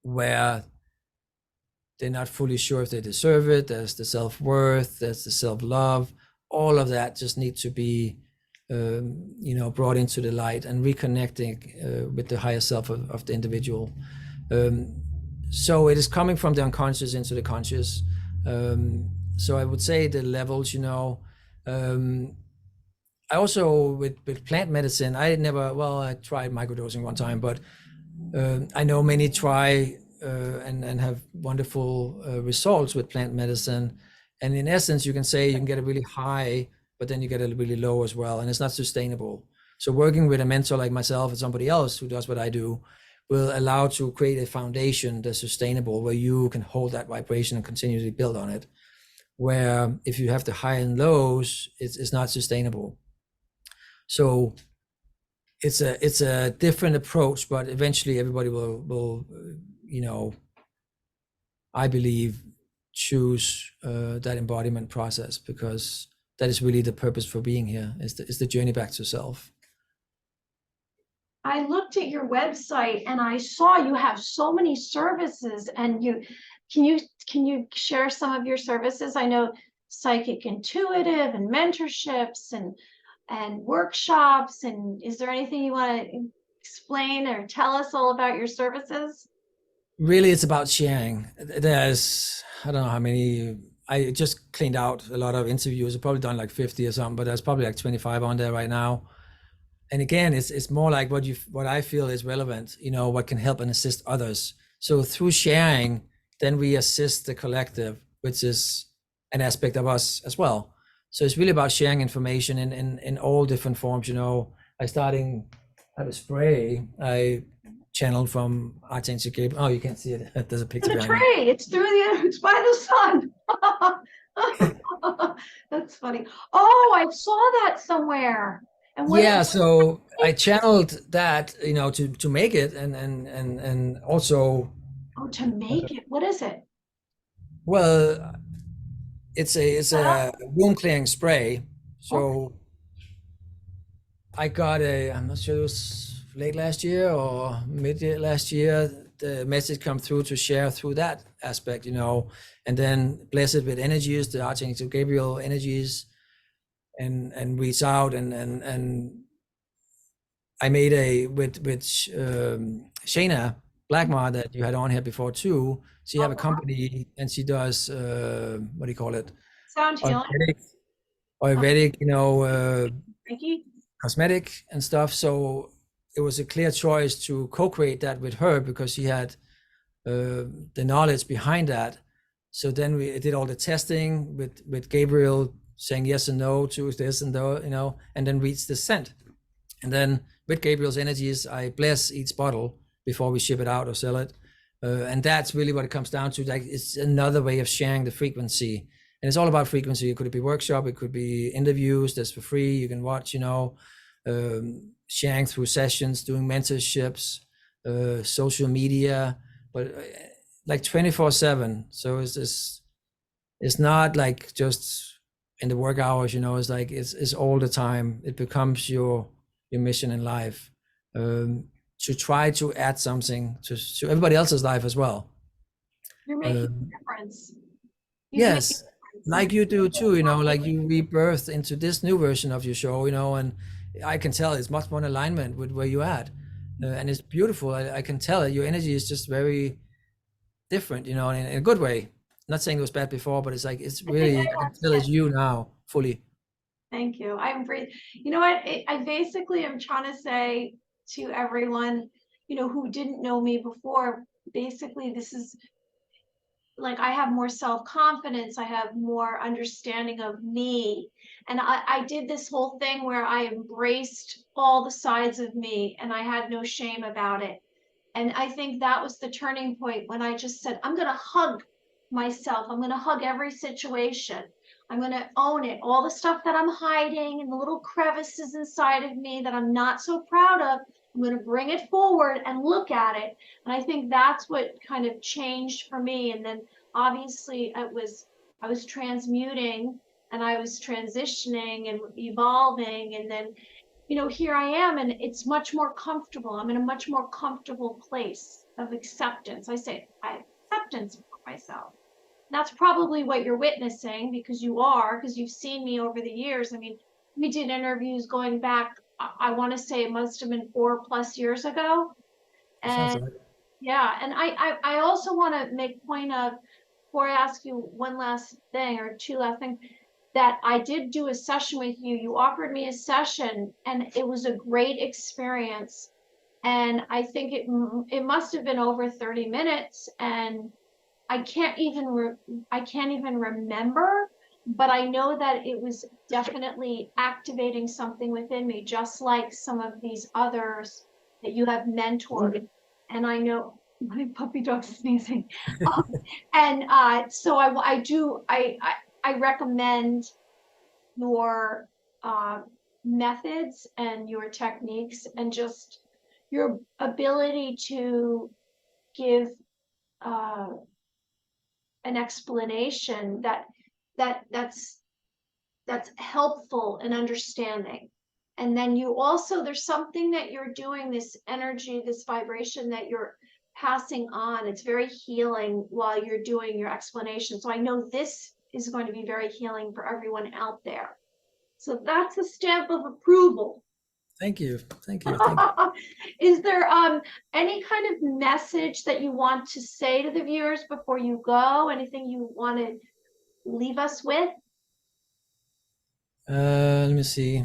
[SPEAKER 2] where they're not fully sure if they deserve it. There's the self-worth, there's the self-love. All of that just need to be, you know, brought into the light and reconnecting with the higher self of the individual. So it is coming from the unconscious into the conscious. So I would say the levels, you know. I also, with plant medicine, I tried microdosing one time, but I know many try and have wonderful results with plant medicine. And in essence, you can say you can get a really high, but then you get a really low as well, and it's not sustainable. So working with a mentor like myself and somebody else who does what I do will allow to create a foundation that's sustainable, where you can hold that vibration and continually build on it. Where if you have the high and lows, it's not sustainable. So it's a different approach, but eventually everybody will you know, I believe, choose that embodiment process, because that is really the purpose for being here, is the journey back to self.
[SPEAKER 1] I looked at your website and I saw you have so many services, and can you share some of your services? I know psychic intuitive and mentorships and workshops, and is there anything you want to explain or tell us all about your services?
[SPEAKER 2] Really, it's about sharing. There's, I don't know how many, I just cleaned out a lot of interviews. I've probably done like 50 or something, but there's probably like 25 on there right now. And again, it's more like what I feel is relevant, you know, what can help and assist others. So through sharing, then we assist the collective, which is an aspect of us as well. So it's really about sharing information in all different forms. You know, I have a spray I channeled from Archangel Gabriel. Oh, you can't see it. There's a picture
[SPEAKER 1] The
[SPEAKER 2] behind me.
[SPEAKER 1] tree, it's it's by the sun. That's funny. Oh, I saw that somewhere. And what?
[SPEAKER 2] Yeah, so I channeled that, you know, to make it, and also,
[SPEAKER 1] Oh, to make it. What is it?
[SPEAKER 2] well, it's a room clearing spray. So I got I'm not sure, it was late last year or mid last year, the message come through to share through that aspect, you know, and then bless it with energies, the Archangel Gabriel energies, and reach out and I made a with Shayna Blackmar that you had on here before too. She have a company and she does what do you call it?
[SPEAKER 1] Sound healing.
[SPEAKER 2] Ayurvedic, you know,
[SPEAKER 1] Thank you.
[SPEAKER 2] cosmetic and stuff. So it was a clear choice to co-create that with her because she had the knowledge behind that. So then we did all the testing with Gabriel saying yes and no to this and that, you know, and then reached the scent. And then with Gabriel's energies, I bless each bottle before we ship it out or sell it. And that's really what it comes down to. Like, it's another way of sharing the frequency. And it's all about frequency. It could be workshop, it could be interviews that's for free. You can watch, you know, sharing through sessions, doing mentorships, social media, but like 24/7. So it's not like just in the work hours, you know, it's like, it's all the time. It becomes your mission in life, to try to add something to everybody else's life as well.
[SPEAKER 1] You're making a difference.
[SPEAKER 2] Yes, like you do too, you know, like you rebirth into this new version of your show, you know, and I can tell it's much more in alignment with where you're at, and it's beautiful. I can tell your energy is just very different, you know, in a good way. Not saying it was bad before, but it's like, it's really, I can tell it's you now fully.
[SPEAKER 1] Thank you. I'm breathing. You know what? I basically am trying to say to everyone, you know, who didn't know me before, basically, this is like, I have more self-confidence. I have more understanding of me. And I did this whole thing where I embraced all the sides of me and I had no shame about it. And I think that was the turning point when I just said, I'm going to hug myself. I'm going to hug every situation. I'm going to own it. All the stuff that I'm hiding and the little crevices inside of me that I'm not so proud of, I'm going to bring it forward and look at it. And I think that's what kind of changed for me. And then obviously I was transmuting and I was transitioning and evolving. And then, you know, here I am, and it's much more comfortable. I'm in a much more comfortable place of acceptance. I say acceptance for myself. That's probably what you're witnessing, because you've seen me over the years. I mean, we did interviews going back, I want to say it must have been 4+ years ago. And
[SPEAKER 2] Right.
[SPEAKER 1] yeah, and I also want to make point of, before I ask you one last thing or two last things, that I did do a session with you. You offered me a session and it was a great experience. And I think it must have been over 30 minutes, and I can't even remember, but I know that it was definitely activating something within me, just like some of these others that you have mentored. And I know my puppy dog's sneezing. So I recommend your methods and your techniques and just your ability to give an explanation that's helpful and understanding. And then you also, there's something that you're doing, this energy, this vibration that you're passing on. It's very healing while you're doing your explanation. So I know this is going to be very healing for everyone out there. So that's a stamp of approval.
[SPEAKER 2] Thank you. Thank you.
[SPEAKER 1] Is there any kind of message that you want to say to the viewers before you go? Anything you want to leave us with?
[SPEAKER 2] Let me see.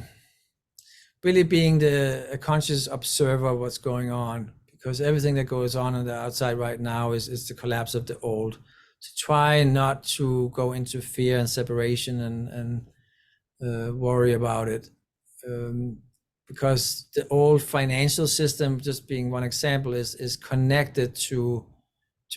[SPEAKER 2] Really being a conscious observer of what's going on, because everything that goes on the outside right now is the collapse of the old. To try not to go into fear and separation and worry about it. Because the old financial system, just being one example, is connected to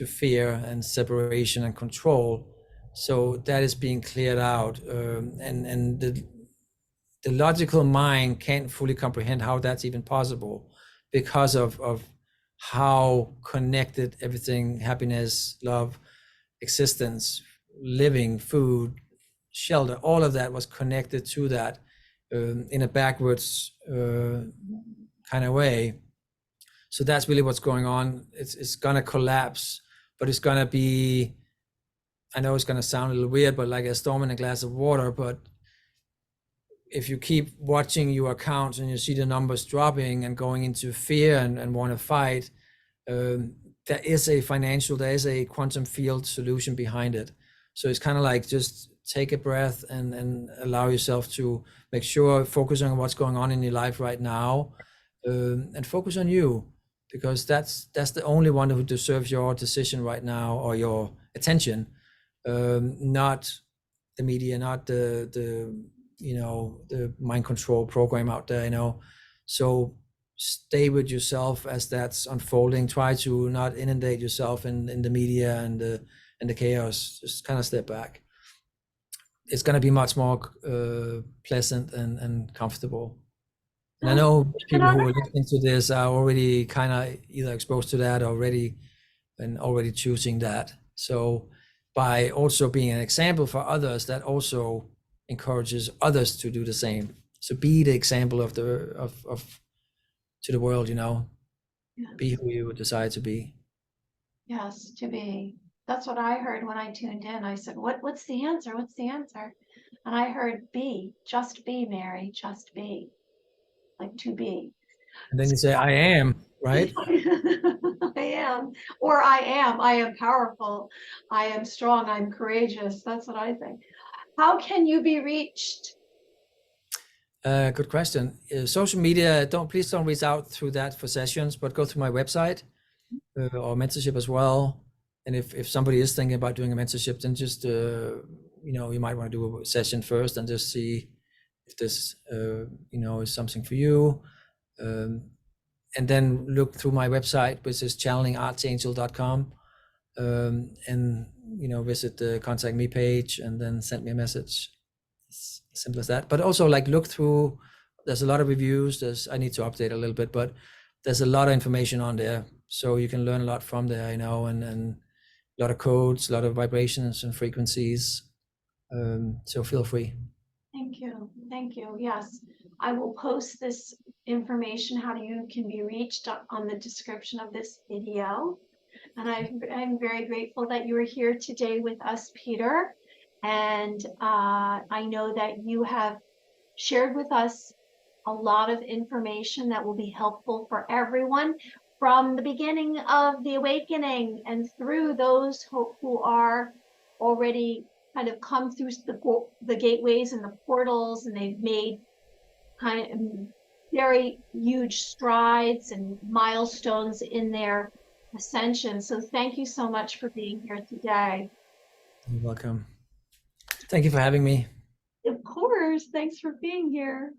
[SPEAKER 2] fear and separation and control. So that is being cleared out, and the logical mind can't fully comprehend how that's even possible, because of how connected everything, happiness, love, existence, living, food, shelter, all of that was connected to that, in a backwards kind of way. So that's really what's going on. It's gonna collapse, but it's gonna be, I know it's gonna sound a little weird, but like a storm in a glass of water. But if you keep watching your accounts and you see the numbers dropping and going into fear and want to fight, there is a quantum field solution behind it. So it's kind of like, just take a breath and allow yourself to make sure, focus on what's going on in your life right now, and focus on you, because that's the only one who deserves your decision right now, or your attention, not the media, not the the mind control program out there. So stay with yourself as that's unfolding. Try to not inundate yourself in the media and the chaos. Just kind of step back. It's going to be much more pleasant and comfortable. And I know people who are listening to this are already kind of either exposed to that already and already choosing that. So by also being an example for others, that also encourages others to do the same. So be the example of to the world,
[SPEAKER 1] Yes.
[SPEAKER 2] Be who you decide to be.
[SPEAKER 1] Yes, to be. That's what I heard when I tuned in. I said, what's the answer? What's the answer? And I heard be, just be, Mary, just be, like to be.
[SPEAKER 2] And then you say, I am, right?
[SPEAKER 1] I am, or I am powerful, I am strong, I'm courageous. That's what I think. How can you be reached?
[SPEAKER 2] Good question. Social media, please don't reach out through that for sessions, but go to my website or mentorship as well. And if somebody is thinking about doing a mentorship, then just, you might want to do a session first and just see if this, is something for you. And then look through my website, which is ChannelingArchangel.com, and visit the contact me page and then send me a message. It's as simple as that. But also, like, look through, there's a lot of reviews. I need to update a little bit, but there's a lot of information on there, so you can learn a lot from there, and a lot of codes, a lot of vibrations and frequencies. So feel free.
[SPEAKER 1] Thank you. Yes, I will post this information, how you can be reached, on the description of this video. And I'm very grateful that you are here today with us, Peter. And I know that you have shared with us a lot of information that will be helpful for everyone, from the beginning of the awakening and through those who are already kind of come through the gateways and the portals, and they've made kind of very huge strides and milestones in their ascension. So thank you so much for being here today.
[SPEAKER 2] You're welcome. Thank you for having me.
[SPEAKER 1] Of course. Thanks for being here.